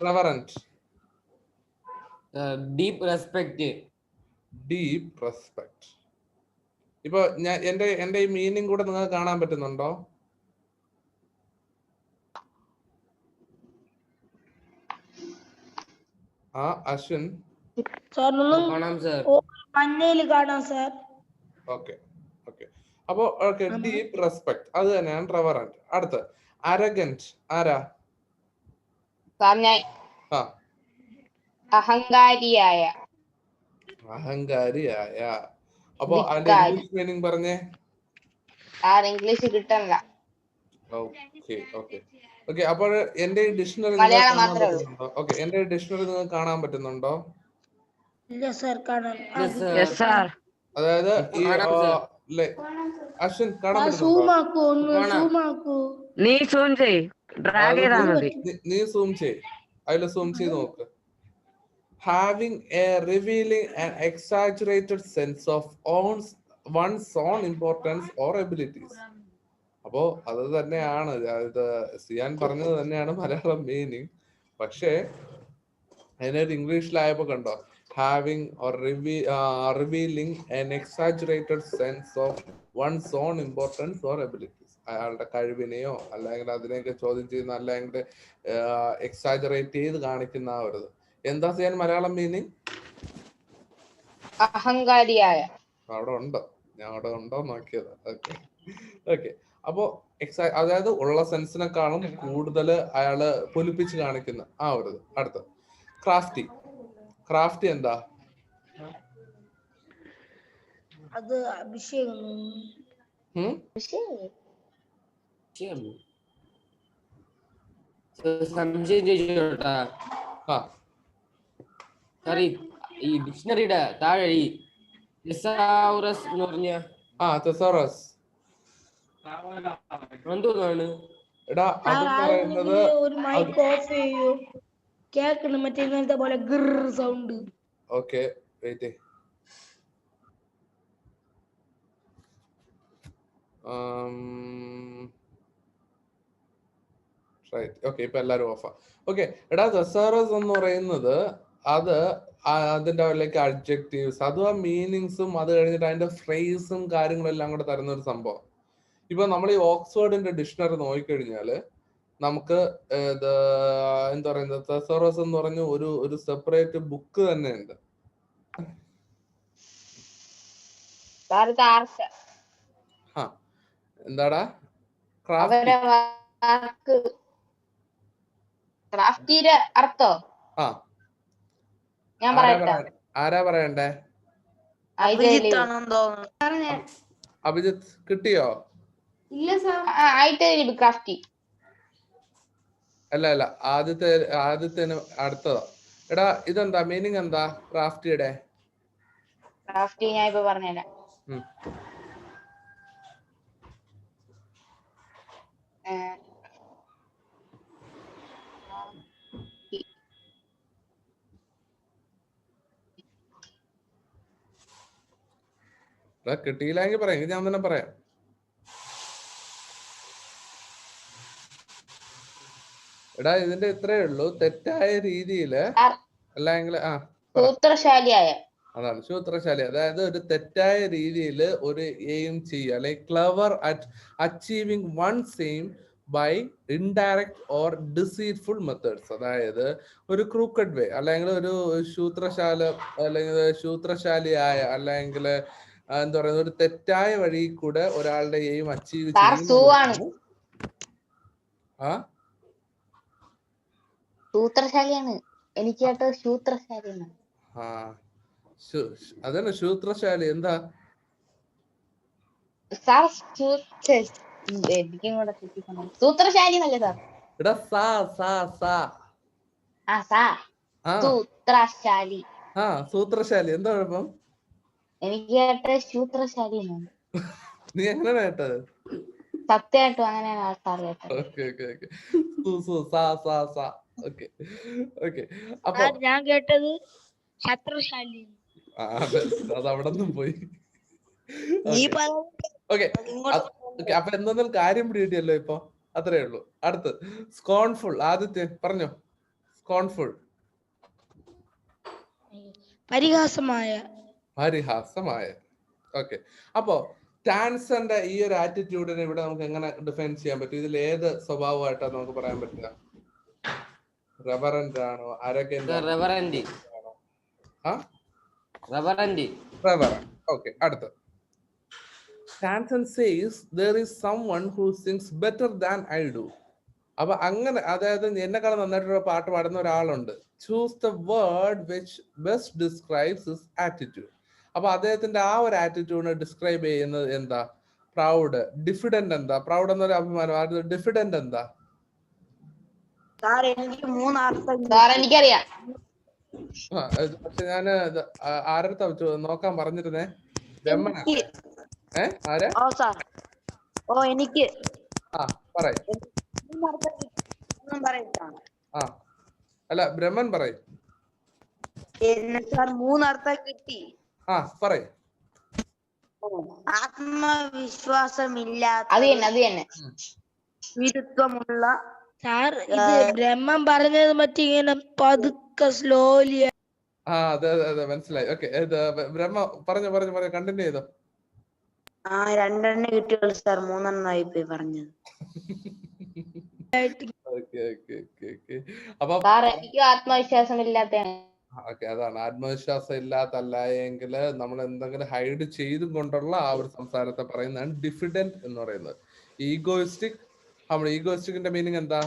S1: reverend,
S4: deep respect.
S1: ഇപ്പൊ ഞാൻ എന്റെ ഈ മീനിങ് കൂടെ നിങ്ങൾക്ക് കാണാൻ പറ്റുന്നുണ്ടോ? അശ്വിൻ
S3: മഞ്ഞയില് കാണാം സാർ.
S1: ഓക്കെ. അപ്പോ ഡീപ് റെസ്പെക്ട് അത് തന്നെയാണ് റെവറന്റ്. അടുത്ത് അരഗന്റ്. ആരാ?
S2: അഹങ്കാരിയായ.
S1: അപ്പൊ അതിന്റെ ഇംഗ്ലീഷ് മീനിങ് പറഞ്ഞേ.
S2: ഇംഗ്ലീഷ് കിട്ടണ്ട.
S1: ഓക്കെ, അപ്പോൾ എന്റെ ഡിക്ഷണറി നിങ്ങൾക്ക് കാണാൻ പറ്റുന്നുണ്ടോ?
S3: ഇല്ല സാർ, കാണാൻ.
S1: അതായത് ഈ അശ്വിൻ കാണാൻ പറ്റുന്നുണ്ടോ?
S4: നീ സൂം ചെയ്.
S1: നീ സൂം ചെയ്ത് നോക്ക്. Having a revealing and exaggerated sense of one's own importance or abilities. അപ്പോ അത് തന്നെയാണ് ഇത് സിയാൻ പറഞ്ഞത് തന്നെയാണ് മലയാളം മീനിങ്. പക്ഷേ അതിനൊരു ഇംഗ്ലീഷിലായപ്പോ കണ്ടോ, having or revealing an exaggerated sense of one's own importance or abilities. അയാളുടെ കഴിവിനെയോ അല്ലെങ്കിൽ അതിനെയൊക്കെ ചോദ്യം ചെയ്യുന്ന, അല്ലെങ്കിൽ എക്സാജറേറ്റ് ചെയ്ത് കാണിക്കുന്ന ആ ഒരു എന്താ ചെയ്യാൻ മലയാളം മീനിങ്?
S2: അഹങ്കാരിയായ.
S1: അവിടെ ഉണ്ടോ? ഞാൻ അവിടെ ഉണ്ടോ നോക്കിയത്. ഓക്കെ. അപ്പോ അതായത് ഉള്ള സെൻസിനെക്കാളും കൂടുതൽ അയാള് പൊലിപ്പിച്ച് കാണിക്കുന്ന ആ ഒരു. അടുത്ത ക്രാഫ്റ്റി എന്താ?
S3: അത് അഭിഷേകം.
S4: സംശയം ചോദിച്ചോട്ടാ. ഈ ഡിക്ഷണറിയുടെ താഴെ ഈ തെസോറസ് എന്ന് പറഞ്ഞ
S1: തെസോറസ്
S4: എന്തോന്നാണ്?
S1: എടാ അത് പറയുന്നത്
S3: ഒരു മൈക്ക് ഓഫ് ചെയ്യൂ, കേൾക്കണം മറ്റേ ഇങ്ങനത്തെ പോലെ ഗിർ സൗണ്ട്.
S1: Okay, wait. ഓക്കെ, ഇപ്പൊ എല്ലാരും ഓഫാ. ഓക്കെ, എടാ തെസോറസ് എന്ന് പറയുന്നത് അത് അതിന്റെ ലൈക്ക് അഡ്ജക്റ്റീവ്സ്, അതും ആ മീനിങ്സും അത് കഴിഞ്ഞിട്ട് അതിന്റെ ഫ്രേസും കാര്യങ്ങളും എല്ലാം കൂടെ തരുന്ന ഒരു സംഭവം. ഇപ്പൊ നമ്മൾ ഈ ഓക്സ്ഫോർഡിന്റെ ഡിക്ഷണറി നോക്കിക്കഴിഞ്ഞാല് നമുക്ക് എന്താ പറയുന്നത്, തെസോറസ് എന്ന് പറഞ്ഞ ഒരു സെപ്പറേറ്റ് ബുക്ക് തന്നെ ഉണ്ട്. എന്താടാ
S2: ക്രാഫ്റ്റിയുടെ അർത്ഥം? ഞാൻ പറയട്ടെ?
S1: ആരാ പറയണ്ടേ? അഭിജിത്ത് കിട്ടിയോ?
S2: ഇല്ല സാർ. ക്രാഫ്റ്റി
S1: അല്ല, ആദ്യത്തേന് അടുത്തതാ. എടാ ഇതെന്താ മീനിങ് എന്താ ക്രാഫ്റ്റിയുടെ?
S2: ക്രാഫ്റ്റി ഞാൻ ഇപ്പൊ പറഞ്ഞുതരാം.
S1: കിട്ടിയില്ലെങ്കിൽ പറയാം, ഞാൻ തന്നെ പറയാം. എടാ ഇതിന്റെ ഇത്രയേ ഉള്ളൂ, തെറ്റായ രീതിയില്
S2: സാർ
S1: അല്ലെങ്കിൽ
S2: സൂത്രശാലിയായ.
S1: അതാണ് സൂത്രശാലി. അതായത് ഒരു തെറ്റായ രീതിയിൽ ഒരു എയിം ചെയ്യുക, അല്ലെങ്കിൽ clever at achieving one's aim by indirect or deceitful methods. അതായത് ഒരു ക്രൂക്കഡ് വേ, അല്ലെങ്കിൽ ഒരു ശൂത്രശാലിയായ അല്ലെങ്കിൽ എന്താ പറയുന്നത്, ഒരു തെറ്റായ വഴി കൂടെ ഒരാളുടെ എയിം അച്ചീവ്
S2: സാർ സൂവാണ്.
S1: ചെയ്യുന്നത്.
S2: സൂത്രശാലിയാണ്. എനിക്ക് കേട്ടത് ശൂത്രശാലിയാണ്.
S1: അതന്നെ ശൂത്രശാലി. എന്താ
S2: സാർ എനിക്കും കൂടെ തെറ്റിക്കണം. സൂത്രശാലി എന്നല്ലേ സാർ?
S1: എടാ സാ സാ സാ
S2: ആ സാ സൂത്രശാലി.
S1: സൂത്രശാലി. എന്താ കുഴപ്പം?
S2: എനിക്ക് കേട്ടത് ശൂത്രശാലി എന്നാണ്.
S1: നീ എങ്ങനെയാണ് കേട്ടത്?
S2: സത്യമായിട്ടും അങ്ങനെയാണ് സാർ കേട്ടത്.
S1: അപ്പൊ
S3: ഞാൻ കേട്ടത് ശത്രുശാലി.
S1: അത് അവിടെ നിന്നും പോയി.
S3: നീ
S1: അപ്പൊ എന്തെങ്കിലും കാര്യം പിടികിട്ടിയല്ലോ ഇപ്പൊ. അത്രേ ഉള്ളൂ. അടുത്ത് സ്കോൺഫുൾ. ആദ്യത്തെ പറഞ്ഞോ. സ്കോൺഫുൾ
S3: പരിഹാസമായ.
S1: ഓക്കെ. അപ്പോ ടാൻസന്റെ ഈ ഒരു ആറ്റിറ്റ്യൂഡിനെ ഇവിടെ നമുക്ക് എങ്ങനെ ഡിഫൈൻ ചെയ്യാൻ പറ്റും? ഇതിൽ ഏത് സ്വഭാവമായിട്ടാണ് നമുക്ക് പറയാൻ പറ്റുക? റെവറന്റ് ആണോ?
S4: റെവറന്റ്.
S1: ഓക്കെ. അടുത്ത് ടാൻസൺ says there is someone who sings better than I do. അപ്പൊ അങ്ങനെ, അതായത് എന്നെക്കാളും നന്നായിട്ടൊരു പാട്ട് പാടുന്ന ഒരാളുണ്ട്. Choose the word which best describes his attitude. അപ്പൊ അദ്ദേഹത്തിന്റെ ആ ഒരു ആറ്റിറ്റ്യൂഡിനെ ഡിസ്ക്രൈബ് ചെയ്യുന്നത് എന്താ? പ്രൗഡ്. ഡിഫിഡന്റ് എന്താ? പ്രൗഡ് എന്നൊരു അഭിമാനം. ഡിഫിഡന്റ് എന്താ?
S2: എനിക്കറിയാം.
S1: പക്ഷെ ഞാന് ആരടുത്താ നോക്കാൻ പറഞ്ഞിരുന്നേ? ബ്രഹ്മനാ. ആരാ?
S3: എനിക്ക്
S1: പറയും. അല്ല, ബ്രഹ്മൻ പറയും.
S3: മൂന്നർത്ഥം കിട്ടി.
S1: പറയും.
S3: ആത്മവിശ്വാസമില്ലാത്ത,
S2: അത് തന്നെ
S3: വിരുദ്ധമുള്ള. സാർ ഇത് ബ്രഹ്മൻ പറഞ്ഞത് മറ്റിങ്ങനെ പതുക്കെ സ്ലോലി.
S1: അതെ മനസ്സിലായി. ഓക്കെ. ബ്രഹ്മ പറഞ്ഞു കണ്ടിന്യൂ ചെയ്തോ.
S3: രണ്ടെണ്ണം കിട്ടിയുള്ളൂ സാർ, മൂന്നെണ്ണമായി പോയി പറഞ്ഞത്.
S1: അപ്പൊ
S2: എനിക്ക് ആത്മവിശ്വാസമില്ലാത്ത.
S1: അതാണ് ആത്മവിശ്വാസം ഇല്ലാത്തല്ല എങ്കിൽ നമ്മൾ എന്തെങ്കിലും ഹൈഡ് ചെയ്തും കൊണ്ടുള്ള ആ ഒരു സംസാരത്തെ പറയുന്നതാണ് ഡിഫിഡന്റ് എന്ന് പറയുന്നത്. ഈഗോയിസ്റ്റിക്. നമ്മുടെ ഈഗോയിസ്റ്റിക്കിന്റെ മീനിങ് എന്താ?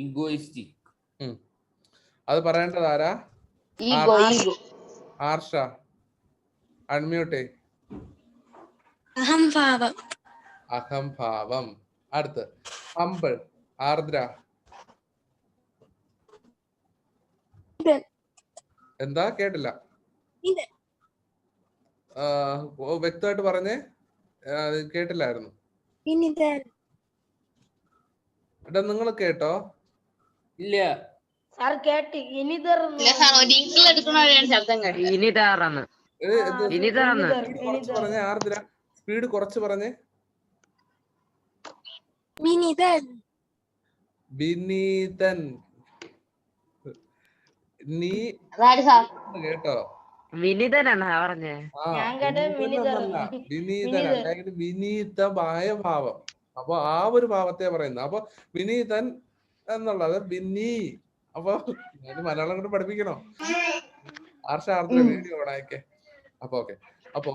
S4: ഈഗോയിസ്റ്റിക്.
S1: അത് പറയേണ്ടത് ആരാ? ആർഷ. അൺമ്യൂട്ടേ. അഹംഭാവം. അടുത്ത് ഹംബിൾ. ആർദ്ര. എന്താ? കേട്ടില്ല. വ്യക്തമായിട്ട് പറഞ്ഞേ. കേട്ടില്ലായിരുന്നു. എടാ നിങ്ങൾ കേട്ടോ?
S4: ഇല്ല
S3: സാർ കേട്ടി.
S1: പറഞ്ഞേ ആർദ്ര. സ്പീഡ് കുറച്ച് പറഞ്ഞേ. വിനീതൻ. നീ കേട്ടോ?
S4: വിനീതനാണ് പറഞ്ഞേ.
S1: വിനീതൻ അല്ലെങ്കിൽ വിനീതമായ ഭാവം. അപ്പൊ ആ ഒരു ഭാവത്തെ പറയുന്നത്. അപ്പൊ വിനീതൻ എന്നുള്ളത് വിനീ. അപ്പൊ മലയാളം കൊണ്ട് പഠിപ്പിക്കണോ? ആർദ്ര വീഡിയോ ഓണായിക്കെ. അപ്പൊ ഓക്കെ. അപ്പൊ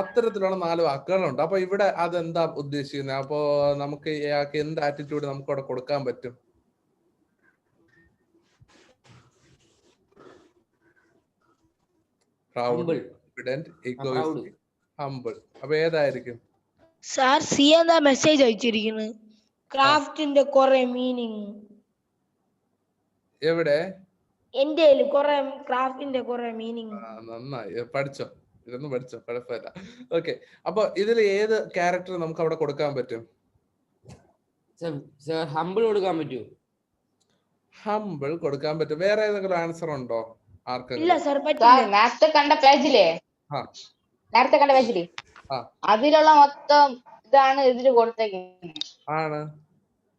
S1: അത്തരത്തിലുള്ള 4 വാക്കുകളുണ്ട്. അപ്പൊ ഇവിടെ അതെന്താ ഉദ്ദേശിക്കുന്നത്? അപ്പൊ നമുക്ക് ഇയാൾക്ക് എന്ത് ആറ്റിറ്റ്യൂഡ് നമുക്ക് അവിടെ കൊടുക്കാൻ പറ്റും? Proud, confident, egoistic, humble. അപ്പൊ ഏതായിരിക്കും
S3: സാർ? സി എന്താ മെസ്സേജ് അയച്ചിരിക്കുന്നത്? ക്രാഫ്റ്റിന്റെ കുറെ മീനിങ്.
S1: എവിടെ?
S3: എന്റെ കുറെ ക്രാഫ്റ്റിന്റെ കുറെ മീനിങ്.
S1: നന്നായി പഠിച്ചോ. ഇതൊന്നും പഠിച്ചോ, കുഴപ്പമില്ല. ഓക്കെ. അപ്പൊ ഇതിൽ ഏത് ക്യാരക്ടർ നമുക്ക് അവിടെ കൊടുക്കാൻ പറ്റും?
S4: ഹംബിൾ കൊടുക്കാൻ പറ്റുമോ?
S1: ഹംബിൾ കൊടുക്കാൻ പറ്റും. വേറെ ഏതെങ്കിലും ആൻസർ ഉണ്ടോ ആർക്കെങ്കിലും?
S3: ഇല്ല സാർ,
S2: കണ്ട പേജിലേ
S1: ആ
S2: നേരത്തെ കണ്ട വെച്ചിട്ട്
S1: ആ
S2: അതിലുള്ള മൊത്തം ഇതാണ് ഇതില് കൊടുത്തേക്കുന്നത്.
S1: ആണ്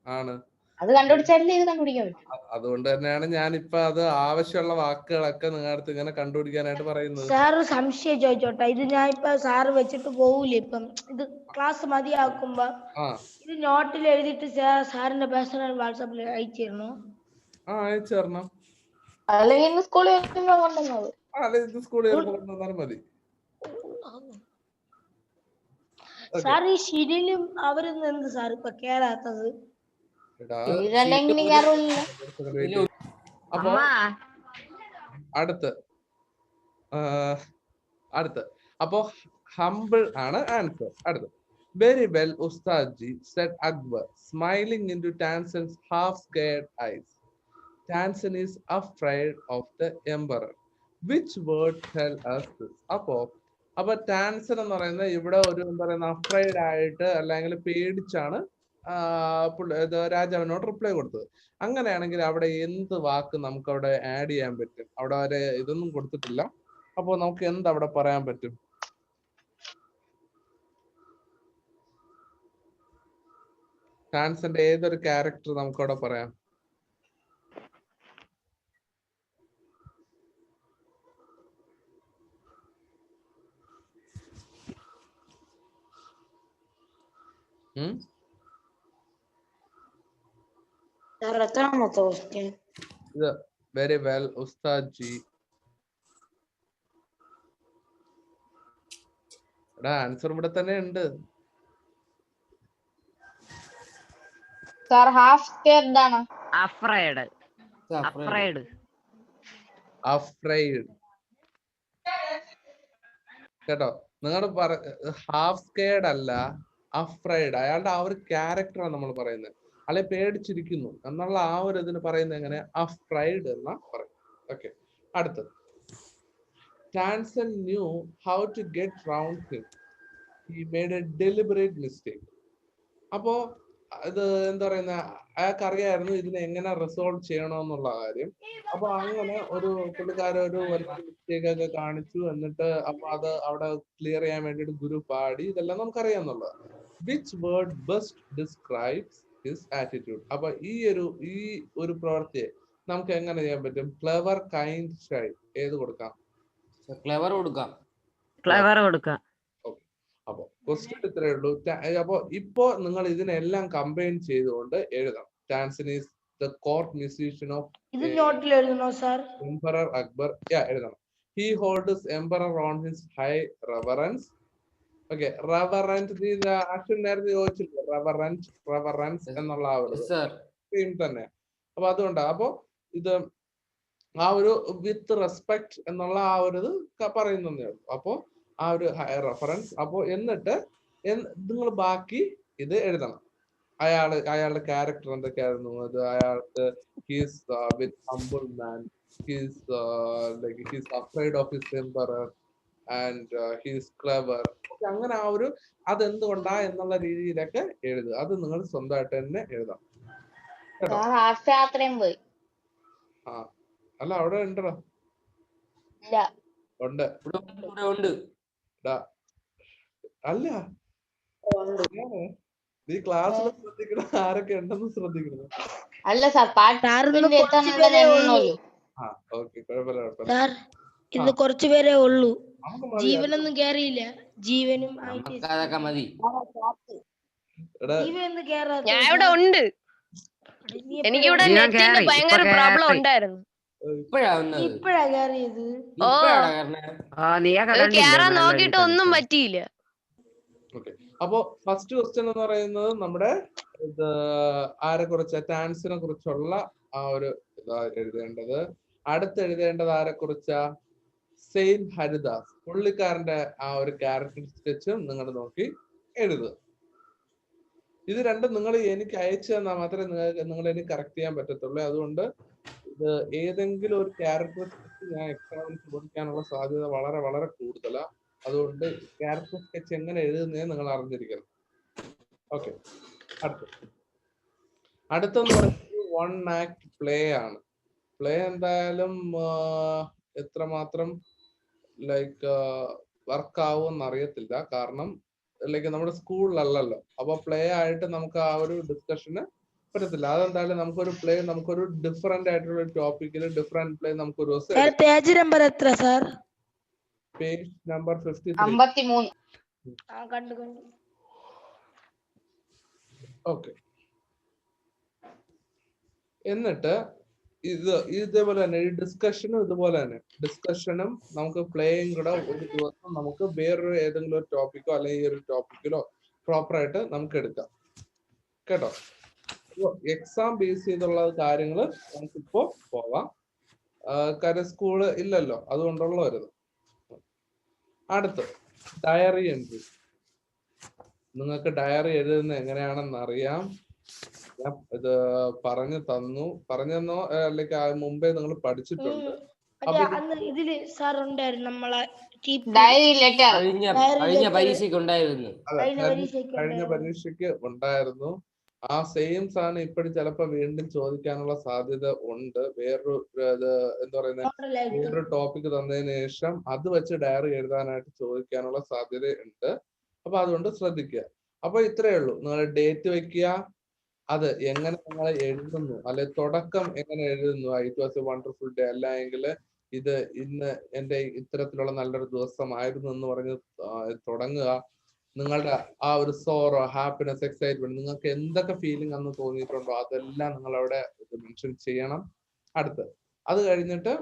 S1: ആണ്
S2: അത് കണ്ടുപിടിച്ചാലേ ഇത് കണ്ടുപിടിക്കാൻ പറ്റും.
S1: അതുകൊണ്ട് തന്നെയാണ് ഞാനിപ്പോ അത് ആവശ്യമുള്ള വാക്കുകളൊക്കെ നിങ്ങളുടെ ഇങ്ങനെ കണ്ടുപിടിക്കാനായിട്ട് പറയുന്നത്.
S3: സാറ് സംശയം ചോദിച്ചോട്ടെ, ഇത് ഞാൻ ഇപ്പൊ സാറ് വെച്ചിട്ട് പോവൂലേ ഇപ്പം ഇത് ക്ലാസ് മതിയാക്കുമ്പോ
S1: ആ
S3: ഇത് നോട്ടിൽ എഴുതിയിട്ട് സാറിന്റെ പേഴ്സണൽ വാട്സാപ്പിൽ അയച്ചു തരണോ?
S1: അയച്ചു തരണം.
S2: അല്ലെങ്കിൽ ഇന്ന് സ്കൂളിൽ വരുമ്പോ കൊണ്ടുവന്നത്.
S1: അല്ലെ ഇത് സ്കൂളിൽ വരുമ്പോ കൊണ്ടുവന്നാലും മതി.
S3: സാർ ഈ ഷിരിലും അവരൊന്നും എന്ത് സാർ ഇപ്പൊ കേറാത്തത്?
S1: എടാ,
S2: ഇതില്ലെങ്കിൽ ഞാൻ റൂളില്ല.
S1: അപ്പൊ അടുത്ത് അപ്പോ ഹംബിൾ ആണ് ആൻസർ. അടുത്ത് very well Ustadji said Akbar smiling in to Tansen's half scared eyes. Tansen is afraid of the emperor. Which word tell us this? അപ്പൊ ടാൻസൻ എന്ന് പറയുന്നത് ഇവിടെ ഒരു എന്താ പറയുന്ന അഫ്രൈഡ് ആയിട്ട് അല്ലെങ്കിൽ പേടിച്ചാണ് രാജാവിനോട് റിപ്ലൈ കൊടുത്തത്. അങ്ങനെയാണെങ്കിൽ അവിടെ എന്ത് വാക്ക് നമുക്ക് അവിടെ ആഡ് ചെയ്യാൻ പറ്റും? അവിടെ വരെ ഇതൊന്നും കൊടുത്തിട്ടില്ല. അപ്പൊ നമുക്ക് എന്ത് അവിടെ പറയാൻ പറ്റും? ടാൻസന്റെ ഏതൊരു ക്യാരക്ടർ നമുക്ക് അവിടെ പറയാം? Very well Ustadji. ആൻസർ ഇവിടെ തന്നെ ഉണ്ട്.
S2: സാർ ഹാഫ് സ്കെയർഡ് ആണ്.
S5: അഫ്രൈഡ്.
S1: കേട്ടോ, നിങ്ങൾ ഹാഫ് സ്കെയർഡ് അല്ല, അഫ്രൈഡ്. അയാളുടെ ആ ഒരു ക്യാരക്ടറാണ് നമ്മൾ പറയുന്നത്. അല്ലെ പേടിച്ചിരിക്കുന്നു എന്നുള്ള ആ ഒരു ഇതിന് പറയുന്നത് എങ്ങനെ? അഫ്രൈഡ് എന്നാ പറയും. ഓക്കെ, അടുത്തത് Tansen knew how to get round him. He made a deliberate mistake. അപ്പോ ഇത് എന്താ പറയുന്ന അയാൾക്ക് അറിയായിരുന്നു ഇതിനെ എങ്ങനെ റിസോൾവ് ചെയ്യണമെന്നുള്ള കാര്യം. അപ്പൊ അങ്ങനെ ഒരു പുള്ളിക്കാരൻ ഒരു മിസ്റ്റേക്ക് ഒക്കെ കാണിച്ചു. എന്നിട്ട് അപ്പൊ അത് അവിടെ ക്ലിയർ ചെയ്യാൻ വേണ്ടിയിട്ട് ഗുരു പാടി. ഇതെല്ലാം നമുക്കറിയാന്നുള്ളത്. Which word best describes his attitude? അപ്പൊ ഈ ഒരു പ്രവൃത്തിയെ നമുക്ക് എങ്ങനെ ചെയ്യാൻ പറ്റും? Clever, kind, shy. ഏത് കൊടുക്കാം?
S4: ക്ലെവർ കൊടുക്കാം.
S1: അപ്പൊ ക്വസ്റ്റ്യൻ ഇത്രയേ ഉള്ളൂ. അപ്പൊ ഇപ്പോ നിങ്ങൾ ഇതിനെല്ലാം കമ്പൈൻ ചെയ്തുകൊണ്ട് എഴുതാം. Tansen is the court musician of emperor Akbar. എഴുതണം. He holds emperor on his high reverence. Okay, reverence Ashwin നേരത്തെ ചോദിച്ചില്ല. റെവറൻസ് എന്നുള്ള ആ ഒരു സെയിം തന്നെ. അപ്പൊ അതുകൊണ്ടാ അപ്പൊ ഇത് ആ ഒരു വിത്ത് റെസ്പെക്ട് എന്നുള്ള ആ ഒരു ഇത് പറയുന്നേ ഉള്ളൂ. അപ്പോ ആ ഒരു റെഫറൻസ്. അപ്പോ എന്നിട്ട് നിങ്ങൾ ബാക്കി ഇത് എഴുതണം. അയാളുടെ ക്യാരക്ടർ എന്തൊക്കെയായിരുന്നു? അത് അയാൾക്ക് he's with humble man, he's afraid of his emperor and he's clever. അങ്ങനെ ആ ഒരു അതെന്തുകൊണ്ടാ എന്നുള്ള രീതിയിലൊക്കെ എഴുതുക. അത് നിങ്ങൾ സ്വന്തമായിട്ട് തന്നെ എഴുതാം. ആ അല്ല, അവിടെ ഉണ്ടോ? ഉണ്ട്. അല്ല, നീ ക്ലാസ്സിൽ ശ്രദ്ധിക്കണം, ആരൊക്കെ ഉണ്ടെന്ന് ശ്രദ്ധിക്കണം.
S2: അല്ല സാർ,
S3: ഇന്ന് കുറച്ചുപേരേ ഉള്ളൂ. ജീവനൊന്നും കേറിയില്ല. ജീവനും
S4: മതി.
S3: ജീവനൊന്നും കേറാത്ത.
S5: ഞാൻ ഇവിടെ ഉണ്ട്. എനിക്കിവിടെ നെറ്റിന്റെ ഭയങ്കര പ്രോബ്ലം ഉണ്ടായിരുന്നു.
S3: ഇപ്പഴാ കേറിയത്.
S5: കേറാൻ നോക്കിട്ട് ഒന്നും പറ്റിയില്ല.
S1: അപ്പോ ഫസ്റ്റ് ക്വസ്റ്റ്യൻ എന്ന് പറയുന്നത് നമ്മുടെ ഇത് ആരെ കുറിച്ച്? ടാൻസിനെ കുറിച്ചുള്ള ആ ഒരു ഇതാ എഴുതേണ്ടത്. അടുത്ത് എഴുതേണ്ടത് ആരെ കുറിച്ചാ? സെയിന്റ് ഹരിദാസ്. പുള്ളിക്കാരന്റെ ആ ഒരു ക്യാരക്ടർ സ്കെച്ചും നിങ്ങൾ നോക്കി എഴുതുക. ഇത് രണ്ടും നിങ്ങൾ എനിക്ക് അയച്ചു തന്നാൽ മാത്രമേ നിങ്ങൾ എനിക്ക് കറക്റ്റ് ചെയ്യാൻ പറ്റത്തുള്ളൂ. അതുകൊണ്ട് ഇത് ഏതെങ്കിലും ഒരു ക്യാരക്ടർ സ്കെച്ച് ഞാൻ എക്സാമിന് ചോദിക്കാനുള്ള സാധ്യത വളരെ വളരെ കൂടുതലാണ്. അതുകൊണ്ട് ക്യാരക്ടർ സ്കെച്ച് എങ്ങനെ എഴുതുന്നേ നിങ്ങൾ അറിഞ്ഞിരിക്കണം. ഓക്കെ, അടുത്തെന്ന് പറയുന്നത് 1 ആക്ട് പ്ലേ ആണ്. പ്ലേ എന്തായാലും എത്രമാത്രം ലൈക്ക് വർക്ക് ആവുമെന്ന് അറിയത്തില്ല. കാരണം ലൈക്ക് നമ്മുടെ സ്കൂളിലല്ലല്ലോ. അപ്പൊ പ്ലേ ആയിട്ട് നമുക്ക് ആ ഒരു ഡിസ്കഷന് പറ്റത്തില്ല. അതെന്തായാലും നമുക്കൊരു ഡിഫറെന്റ് ആയിട്ടുള്ള ടോപ്പിക്കിൽ ഡിഫറെന്റ് പ്ലേ നമുക്കൊരു ദിവസം
S3: സാർ
S1: എടുക്കാം.
S3: പേജ് നമ്പർ എത്ര സാർ?
S1: Page number 53.
S2: 53.
S3: കണ്ടു.
S1: ഓക്കെ. എന്നിട്ട് ഇതേപോലെ തന്നെ ഈ ഡിസ്കഷനും ഇതുപോലെ തന്നെ ഡിസ്കഷനും നമുക്ക് പ്ലേയും കൂടെ ഒരു ദിവസം നമുക്ക് വേറൊരു ഏതെങ്കിലും ഒരു ടോപ്പിക്കോ അല്ലെങ്കിൽ ഒരു ടോപ്പിക്കിലോ പ്രോപ്പർ ആയിട്ട് നമുക്ക് എടുക്കാം കേട്ടോ. എക്സാം ബേസ് ചെയ്തുള്ള കാര്യങ്ങൾ നമുക്കിപ്പോ പോവാം. കാര്യം സ്കൂള് ഇല്ലല്ലോ, അതുകൊണ്ടുള്ള വരുന്നത്. അടുത്ത് ഡയറി എൻട്രി. നിങ്ങൾക്ക് ഡയറി എഴുതുന്നത് എങ്ങനെയാണെന്ന് അറിയാം. ഞാൻ ഇത് പറഞ്ഞെന്നോ അല്ലെങ്കിൽ മുമ്പേ നിങ്ങൾ പഠിച്ചിട്ടുണ്ട്.
S3: ഇതില് സാർ ഉണ്ടായിരുന്നു നമ്മളെ
S2: ഡയറി ലെറ്റർ.
S4: കഴിഞ്ഞ പരീക്ഷയ്ക്ക് ഉണ്ടായിരുന്നു.
S1: കഴിഞ്ഞ പരീക്ഷയ്ക്ക് ഉണ്ടായിരുന്നു. ആ സെയിം സാധനം ഇപ്പോഴും ചിലപ്പോ വീണ്ടും ചോദിക്കാനുള്ള സാധ്യത ഉണ്ട്. വേറൊരു എന്താ പറയുന്നത്, വേറൊരു ടോപ്പിക് തന്നതിന് ശേഷം അത് വെച്ച് ഡയറി എഴുതാനായിട്ട് ചോദിക്കാനുള്ള സാധ്യത ഉണ്ട്. അപ്പൊ അതുകൊണ്ട് ശ്രദ്ധിക്കുക. അപ്പൊ ഇത്രയേ ഉള്ളൂ. നിങ്ങൾ ഡേറ്റ് വെക്കുക, അത് എങ്ങനെ നിങ്ങൾ എഴുതുന്നു, അല്ലെ തുടക്കം എങ്ങനെ എഴുതുന്നു. It was A wonderful day, അല്ലെങ്കിൽ ഇത് ഇന്ന് എന്റെ ഇത്തരത്തിലുള്ള നല്ലൊരു ദിവസമായിരുന്നു എന്ന് പറഞ്ഞ് തുടങ്ങുക. നിങ്ങളുടെ ആ ഒരു സോറോ, ഹാപ്പിനെസ്, എക്സൈറ്റ്മെന്റ്, നിങ്ങൾക്ക് എന്തൊക്കെ ഫീലിംഗ് അന്ന് തോന്നിയിട്ടുണ്ടോ അതെല്ലാം നിങ്ങൾ അവിടെ മെൻഷൻ ചെയ്യണം. അടുത്ത് അത് കഴിഞ്ഞിട്ട്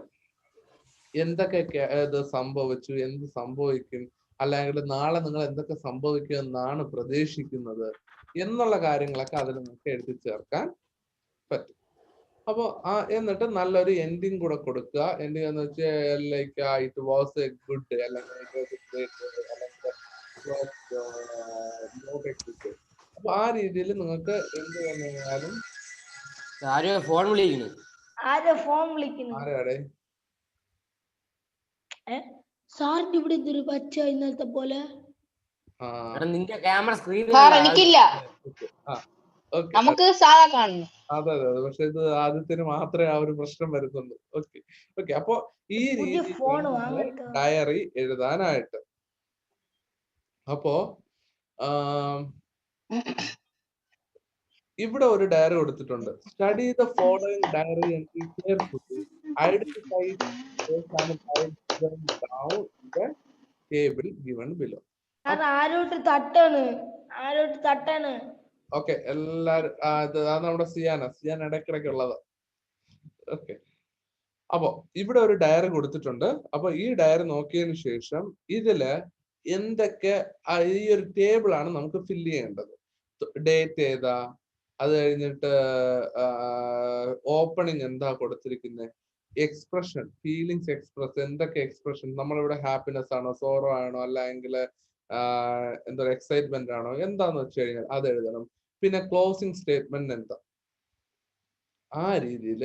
S1: എന്തൊക്കെ ഇത് സംഭവിച്ചു, എന്ത് സംഭവിക്കും, അല്ലെങ്കിൽ നാളെ നിങ്ങൾ എന്തൊക്കെ സംഭവിക്കുമെന്നാണ് പ്രതീക്ഷിക്കുന്നത് എന്നുള്ള കാര്യങ്ങളൊക്കെ അതിൽ നമുക്ക് എഴുതി ചേർക്കാൻ പറ്റും. അപ്പൊ എന്നിട്ട് നല്ലൊരു എൻഡിങ് കൂടെ കൊടുക്കുക. എൻഡിങ് എന്ന് വെച്ചാൽ like it was A good day, അല്ലെങ്കിൽ അപ്പൊ ആ രീതിയിൽ നിങ്ങൾക്ക് എന്ത് വന്നാലും.
S4: ഫോൺ വിളിക്കുന്നു.
S1: ആരാടെ
S3: സാറിന്റെ ഇവിടെ ഇതൊരു പച്ച ഇന്നലത്തെ പോലെ.
S4: നിന്റെ ക്യാമറ സ്ക്രീൻ
S2: എനിക്കില്ല, നമുക്ക് സാധാ കാണുന്നു.
S1: അതെ. പക്ഷെ ഇത് ആദ്യത്തിന് മാത്രമേ ആ ഒരു പ്രശ്നം വരുന്നുള്ളൂ. ഓക്കെ. അപ്പൊ ഈ രീതിയിൽ ഡയറി എഴുതാനായിട്ട്. അപ്പോ ഇവിടെ ഒരു ഡയറി കൊടുത്തിട്ടുണ്ട്. Study the following diary entry carefully. Identify down the table given below.
S3: ആരോട്ട് തട്ടാണ്.
S1: ഓക്കെ, എല്ലാരും നമ്മുടെ സിയാൻ ഇടയ്ക്കിടയ്ക്കുള്ളത്. ഓക്കെ. അപ്പൊ ഇവിടെ ഒരു ഡയറി കൊടുത്തിട്ടുണ്ട്. അപ്പൊ ഈ ഡയറി നോക്കിയതിന് ശേഷം ഇതില് എന്തൊക്കെ ഈ ഒരു ടേബിൾ ആണ് നമുക്ക് ഫില്ല് ചെയ്യേണ്ടത്. ഡേറ്റ് ഏതാ, അത് കഴിഞ്ഞിട്ട് ഓപ്പണിങ് എന്താ കൊടുത്തിരിക്കുന്നത്, എക്സ്പ്രഷൻ, ഫീലിങ്സ് എക്സ്പ്രസ്, എന്തൊക്കെ എക്സ്പ്രഷൻ, നമ്മളിവിടെ ഹാപ്പിനെസ് ആണോ, സോറോ ആണോ, അല്ലെങ്കിൽ എന്താ എക്സൈറ്റ്മെന്റ് ആണോ, എന്താന്ന് വെച്ച് കഴിഞ്ഞാൽ അത് എഴുതണം. പിന്നെ ക്ലോസിംഗ് സ്റ്റേറ്റ്മെന്റ് എന്താ. ആ രീതിയിൽ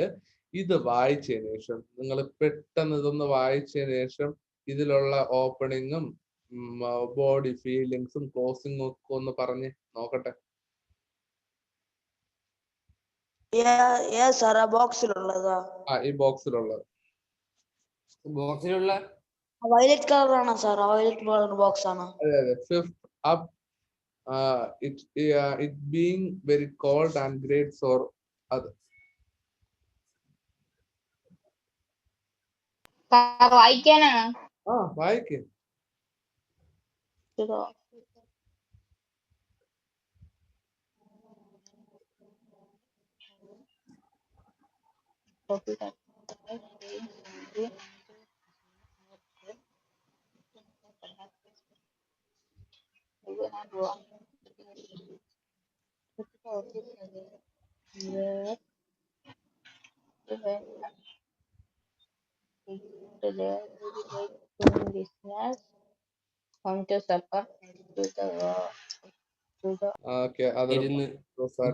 S1: ഇത് വായിച്ചതിന് ശേഷം നിങ്ങൾ പെട്ടെന്ന് ഇതൊന്ന് വായിച്ചതിന് ശേഷം ഇതിലുള്ള ഓപ്പണിങ്ങും ബോഡി ഫീലിങ്സും ക്ലോസിംഗും ഒക്കെ ഒന്ന് പറഞ്ഞ് നോക്കട്ടെ. ഈ ബോക്സിലുള്ളത്
S3: വയലറ്റ് കളർ ആണോ സാർ? വയലറ്റ് കളർ ബോക്സ് ആണോ?
S1: അതെ. Fifth up, it being very cold and great sorrow. അത്
S2: വായിക്കാനാണ്.
S1: വായിക്കേ.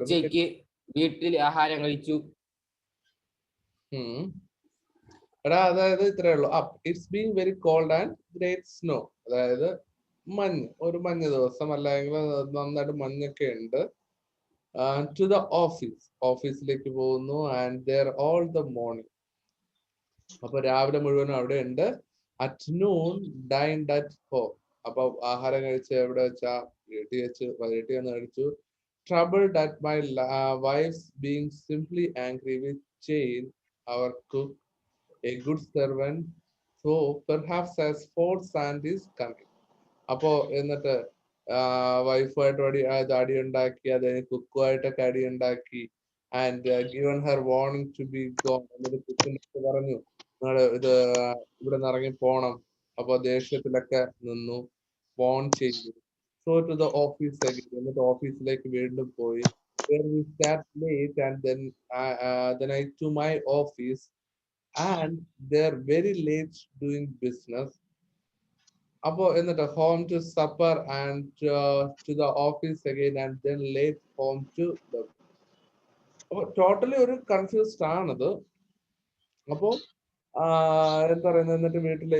S4: ഉച്ചയ്ക്ക് വീട്ടിൽ ആഹാരം കഴിച്ചു.
S1: അതായത് ഇത്രയേ ഉള്ളൂ. It's being very cold and great snow. അതായത് ഒരു മഞ്ഞ് ദിവസം, അല്ലെങ്കിൽ നന്നായിട്ട് മഞ്ഞൊക്കെ ഉണ്ട്. ടു ദ ഓഫീസിലേക്ക് പോകുന്നു. And there all the morning. അപ്പൊ രാവിലെ മുഴുവനും അവിടെ ഉണ്ട്. At noon, dined at home. അപ്പൊ ആഹാരം കഴിച്ച് എവിടെ വെച്ചാ വീട്ടിൽ കഴിച്ചു. Troubled at my wife's being simply angry with Jane, our cook, a good servant, so perhaps as Fort Sand is coming. അപ്പോ എന്നിട്ട് വൈഫായിട്ട് അടി ഉണ്ടാക്കി, അതായത് കുക്കുമായിട്ടൊക്കെ അടി ഉണ്ടാക്കി. And given her warning to be gone. എന്നിട്ട് കുക്കിനൊക്കെ പറഞ്ഞു നിങ്ങള് ഇവിടെ നിന്ന് ഇറങ്ങി പോണം. അപ്പൊ ദേഷ്യത്തിലൊക്കെ നിന്നു, ഫോൺ ചെയ്തു. So to the office again. എന്നിട്ട് ഓഫീസിലേക്ക് വീണ്ടും പോയി. Where we sat late and then I to my office and they're very late doing business. അപ്പോ എന്നിട്ട് home to supper and to the office again and then late home to the. അപ്പൊ totally ഒരു confused ആണത്. അപ്പോ എന്താ പറയുന്നത്,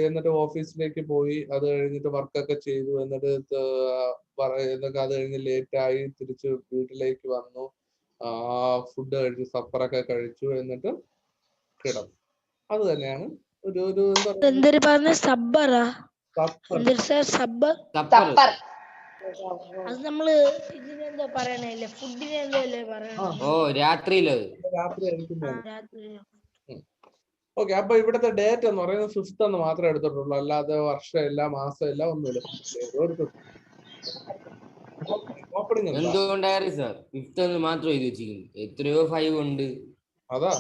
S1: എന്നിട്ട് ഓഫീസിലേക്ക് പോയി, അത് കഴിഞ്ഞിട്ട് വർക്കൊക്കെ ചെയ്തു, എന്നിട്ട് അത് കഴിഞ്ഞ് ലേറ്റ് ആയി തിരിച്ച് വീട്ടിലേക്ക് വന്നു, ഫുഡ് കഴിച്ചു, സപ്പറൊക്കെ കഴിച്ചു, എന്നിട്ട് കിടന്നു. അത് തന്നെയാണ് ഒരു ഒരു
S3: എന്തൊരു പറഞ്ഞ സബ്ബറാ?
S1: സപ്പർ.
S3: എന്തൊരു സാർ സബ്ബർ?
S2: തപ്പർ.
S3: അത് നമ്മള് ഇതിനെന്തോ പറയണല്ലേ, ഫുഡിന് എന്തോ അല്ലേ പറയണേ?
S4: ഓ രാത്രിയിലോ?
S1: രാത്രി കഴിക്കുന്നത്.
S3: രാത്രി.
S1: ഓക്കെ. അപ്പൊ ഇവിടുത്തെ ഡേറ്റ് എന്ന് പറയുന്നത് 5th എന്ന് മാത്രമേ എടുത്തിട്ടുള്ളൂ, അല്ലാതെ വർഷമില്ല, മാസമില്ല, ഒന്നുമില്ല. ഓപ്പണിംഗ്
S4: എന്തുകൊണ്ടായിരുന്നു സാർ 5th എന്ന് മാത്രം എഴുതി വെച്ചിരിക്കുന്നു? എത്രയോ 5 ഉണ്ട്.
S1: അതാ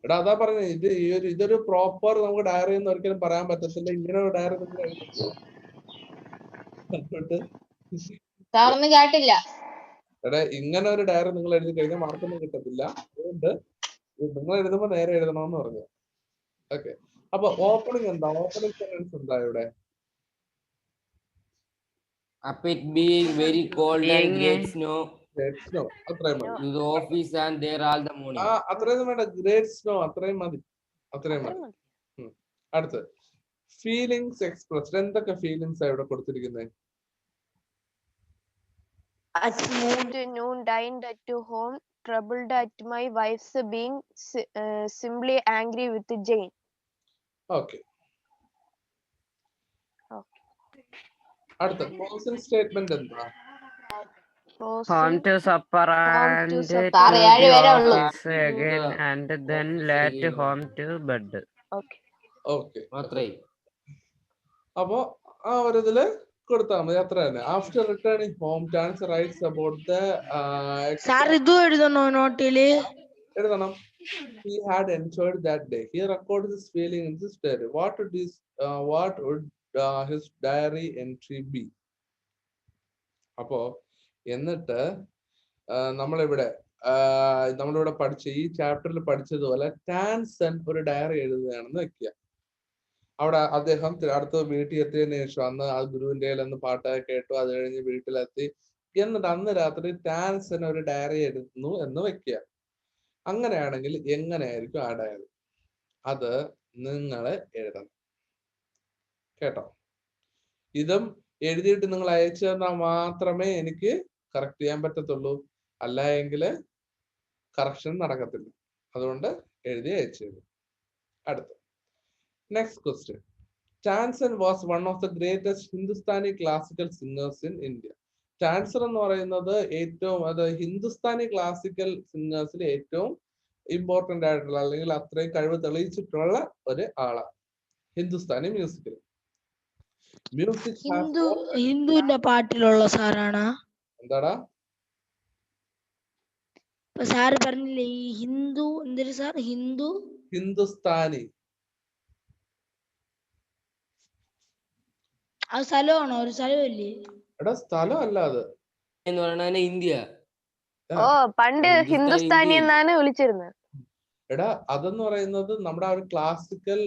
S1: അതാ പറഞ്ഞത്, ഇതൊരു പ്രോപ്പർ നമുക്ക് ഡയറി എന്ന് ഒരിക്കലും പറയാൻ പറ്റത്തില്ല. ഇങ്ങനെ ഒരു ഡയറി നിങ്ങൾ
S2: സാറൊന്നും കേട്ടില്ല.
S1: ഇങ്ങനെ ഒരു ഡയറി നിങ്ങൾ എഴുതി കഴിഞ്ഞാൽ മാർക്കൊന്നും കിട്ടത്തില്ല. അതുകൊണ്ട് നിങ്ങൾ എഴുതുമ്പോ നേരെ എഴുതണമെന്ന് പറഞ്ഞു. ഓക്കെ. അപ്പൊ ഓപ്പണിംഗ് എന്താ? ഓപ്പണിംഗ് സെന്റൻസ് എന്താ ഇവിടെ?
S4: Up it being very cold and great snow.
S1: Great snow. അത്രയും മതി.
S4: To the office and there all the morning.
S1: അത്രയും വേണ്ട. ഗ്രേറ്റ് സ്നോ അത്രയും മതി. അടുത്ത് ഫീലിങ്സ് എക്സ്പ്രസ്ഡ്. എന്തൊക്കെ ഫീലിങ്സ് ആ ഇവിടെ കൊടുത്തിരിക്കുന്നത്?
S5: At noon, dined at home, troubled at my wife's being simply angry with Jane.
S1: Okay. അടുത്ത ക്ലോസിംഗ് സ്റ്റേറ്റ്മെന്റ് എന്താ?
S6: Home to supper and to the office again and then late home to bed.
S1: Okay.
S4: മാത്രമേ.
S1: അപ്പോ ആ ഒരു ഇതില് കൊടുത്താൽ മതി, അത്ര തന്നെ. After returning home Tansen writes about the
S3: sir ഇതും എഴുതണോ നോട്ടില്?
S1: എഴുതണം. He had enjoyed that day. He records his feeling in this diary. What would his diary entry be? അപ്പോ എന്നിട്ട് നമ്മളിവിടെ പഠിച്ച ഈ ചാപ്റ്ററിൽ പഠിച്ചതുപോലെ ടാൻസൺ ഒരു ഡയറി എഴുതുകയാണെന്ന് വെക്കുക. അവിടെ അദ്ദേഹം അടുത്ത വീട്ടിൽ എത്തിയതിനു ശേഷം അന്ന് ആ ഗുരുവിന്റെ അന്ന് പാട്ടൊക്കെ കേട്ടു, അത് കഴിഞ്ഞ് വീട്ടിലെത്തി, എന്നിട്ട് അന്ന് രാത്രി ടാൻസൺ ഒരു ഡയറി എഴുതുന്നു എന്ന് വെക്കുക. അങ്ങനെയാണെങ്കിൽ എങ്ങനെയായിരിക്കും ആ ഡയറി? അത് നിങ്ങൾ എഴുതണം കേട്ടോ. ഇതും എഴുതിയിട്ട് നിങ്ങൾ അയച്ചു തന്നാൽ മാത്രമേ എനിക്ക് കറക്റ്റ് ചെയ്യാൻ പറ്റത്തുള്ളൂ, അല്ല എങ്കിൽ കറക്ഷൻ നടക്കത്തില്ല. അതുകൊണ്ട് എഴുതി അയച്ചു തരും. അടുത്ത next question. Tansen was one of the greatest Hindustani classical singers in India. Tansen എന്ന് പറയുന്നത് ഹിന്ദുസ്ഥാനി ക്ലാസിക്കൽ സിംഗേഴ്സിൽ ഏറ്റവും ഇമ്പോർട്ടന്റ് ആയിട്ടുള്ള, അല്ലെങ്കിൽ അത്രയും കഴിവ് തെളിയിച്ചിട്ടുള്ള ഒരു ആളാണ് ഹിന്ദുസ്ഥാനി മ്യൂസിക്കിൽ.
S3: ഹിന്ദുവിന്റെ പാട്ടിലുള്ള സാറാണ്.
S1: എന്താടാ
S3: സാറ് പറഞ്ഞില്ലേ ഈ ഹിന്ദു എന്തൊരു സാർ? ഹിന്ദുസ്ഥാനി ആ സ്ഥലമാണോ? ഒരു സ്ഥലമല്ലേ?
S1: എടാ സ്ഥലം അല്ല അത്
S4: എന്ന് പറയുന്നത് ഇന്ത്യ.
S5: പണ്ട് ഹിന്ദുസ്ഥാനി എന്നാണ് വിളിച്ചിരുന്നത്.
S1: എടാ അതെന്ന് പറയുന്നത് നമ്മുടെ ആ ഒരു ക്ലാസിക്കൽ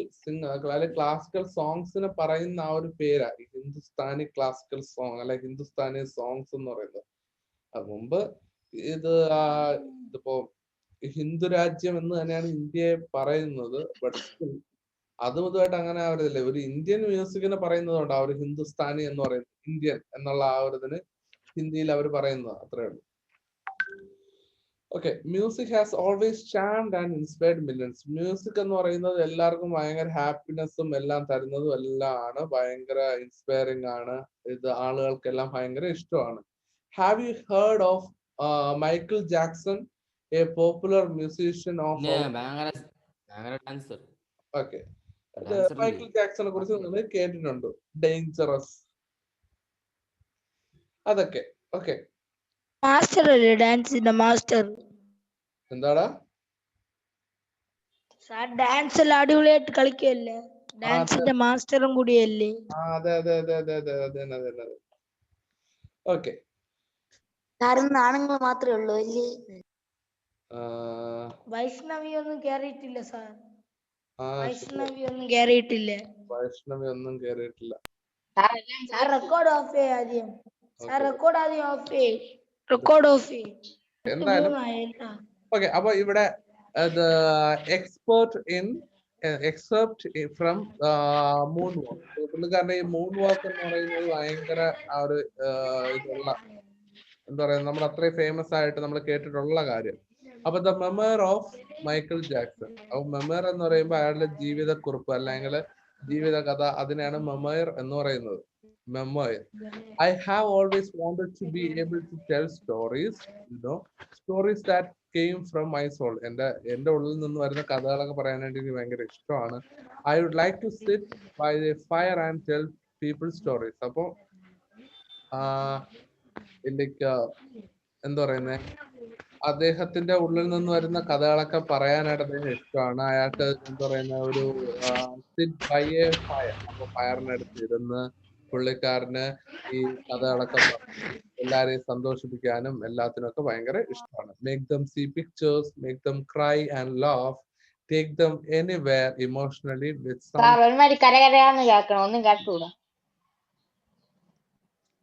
S1: ക്ലാസിക്കൽ സോങ്സിനെ പറയുന്ന ആ ഒരു പേരാ ഹിന്ദുസ്ഥാനി ക്ലാസിക്കൽ സോങ്, അല്ലെ ഹിന്ദുസ്ഥാനി സോങ്സ് എന്ന് പറയുന്നത്. അത് മുമ്പ് ഇതിപ്പോ ഹിന്ദു രാജ്യം എന്ന് തന്നെയാണ് ഇന്ത്യയെ പറയുന്നത്. ബട്ട് അതും ഇതുമായിട്ട് അങ്ങനെ ആവരുതല്ലേ. ഒരു ഇന്ത്യൻ മ്യൂസിക്കിനെ പറയുന്നതുകൊണ്ട് ആ ഒരു ഹിന്ദുസ്ഥാനി എന്ന് പറയുന്നത്, ഇന്ത്യൻ എന്നുള്ള ആ ഒരു ഇതിന് ഹിന്ദിയിൽ അവർ പറയുന്നത്, അത്രേ ഉള്ളൂ. Okay, music has always charmed and inspired millions. Music എന്ന് പറയുന്നത് എല്ലാവർക്കും ഭയങ്കര ഹാപ്പിനെസ്സും എല്ലാം തരുന്നതും എല്ലാം ആണ്. ഭയങ്കര ഇൻസ്പയറിംഗ് ആണ്. ഇത് ആളുകൾക്കെല്ലാം ഭയങ്കര ഇഷ്ടമാണ്. Have you heard of Michael Jackson, a popular musician of
S4: dancer.
S1: Okay, Michael ജാക്സനെ കുറിച്ച് നിങ്ങൾ കേട്ടിട്ടുണ്ടോ? ഡേഞ്ചറസ്, അതൊക്കെ. ഓക്കെ,
S3: മാസ്റ്റർ അല്ലേ ഡാൻസിന്റെ മാസ്റ്റർ?
S1: എന്താടാ?
S3: സാർ ഡാൻസ് എല്ലാം അടിപൊളിയായിട്ട് കളിക്കല്ലേ, ഡാൻസിന്റെ മാസ്റ്ററും കൂടിയല്ലേ?
S1: അതെ അതെ അതെ അതെ അതെ അതെ അതെ അതെ. ഓക്കെ,
S3: സാറിന്ന് ആണുങ്ങൾ മാത്രമേ ഉള്ളൂ അല്ലേ? വൈഷ്ണവി ഒന്നും കേറിയിട്ടില്ല സാർ. വൈഷ്ണവി ഒന്നും കേറിയിട്ടില്ല.
S1: വൈഷ്ണവി ഒന്നും കേറിയിട്ടില്ല.
S3: സാർ റെക്കോർഡ് ഓഫ് ചെയ്യ ആദ്യം. സാർ റെക്കോർഡ് ആദ്യം ഓഫ് ചെയ്യ. റെക്കോർഡ് ഓഫ് ചെയ്യ.
S1: എന്തായാലും ഓക്കെ. അപ്പൊ ഇവിടെ എക്സെപ്റ്റ് ഫ്രം മൂൺ വാക്ക്. പുള്ളിക്കാരന്റെ ഈ മൂൺ വാക്ക് എന്ന് പറയുന്നത് ഭയങ്കര ആ ഒരു ഇതുള്ള, എന്താ പറയാ, നമ്മൾ അത്രയും ഫേമസ് ആയിട്ട് നമ്മൾ കേട്ടിട്ടുള്ള കാര്യം. അപ്പൊ the memoir of Michael Jackson. അപ്പൊ മെമ്മർ എന്ന് പറയുമ്പോൾ അയാളുടെ ജീവിതക്കുറിപ്പ് അല്ലെങ്കിൽ ജീവിത കഥ, അതിനെയാണ് മെമ്മർ എന്ന് പറയുന്നത്. Memoir. I have always wanted to be able to tell stories, stories that came from my soul. എന്റെ ഉള്ളിൽ നിന്ന് വരുന്ന കഥകളൊക്കെ പറയാനായിട്ട് എനിക്ക് ഭയങ്കര ഇഷ്ടമാണ്. I would like to sit by the fire and tell people stories. അപ്പൊ എന്താ പറയുന്നത്, അദ്ദേഹത്തിന്റെ ഉള്ളിൽ നിന്ന് വരുന്ന കഥകളൊക്കെ പറയാനായിട്ട് അദ്ദേഹം ഇഷ്ടമാണ്. അയാൾക്ക് എന്താ പറയുന്ന ഒരു സിറ്റ് ബൈ എ ഫയർ. അപ്പൊ ഫയറിനടുത്ത് ഇരുന്ന് പുള്ളിക്കാരന് ഈ കഥകളൊക്കെ എല്ലാരെയും സന്തോഷിപ്പിക്കാനും എല്ലാത്തിനൊക്കെ ഭയങ്കര ഇഷ്ടമാണ്. Make them see pictures, make them cry and laugh, take them anywhere emotionally with
S2: കരകരയാന്ന് കേൾക്കണം, ഒന്നും കേട്ടൂടാ.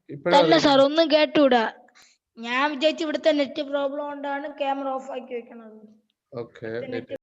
S3: ഇപ്പോഴല്ല സാർ, ഒന്നും കേട്ടൂടാ. ഞാൻ വിചാരിച്ചു ഇവിടുത്തെ നെറ്റ് പ്രോബ്ലം കൊണ്ടാണ് ക്യാമറ ഓഫ് ആക്കി വെക്കണത്.
S1: ഓക്കെ.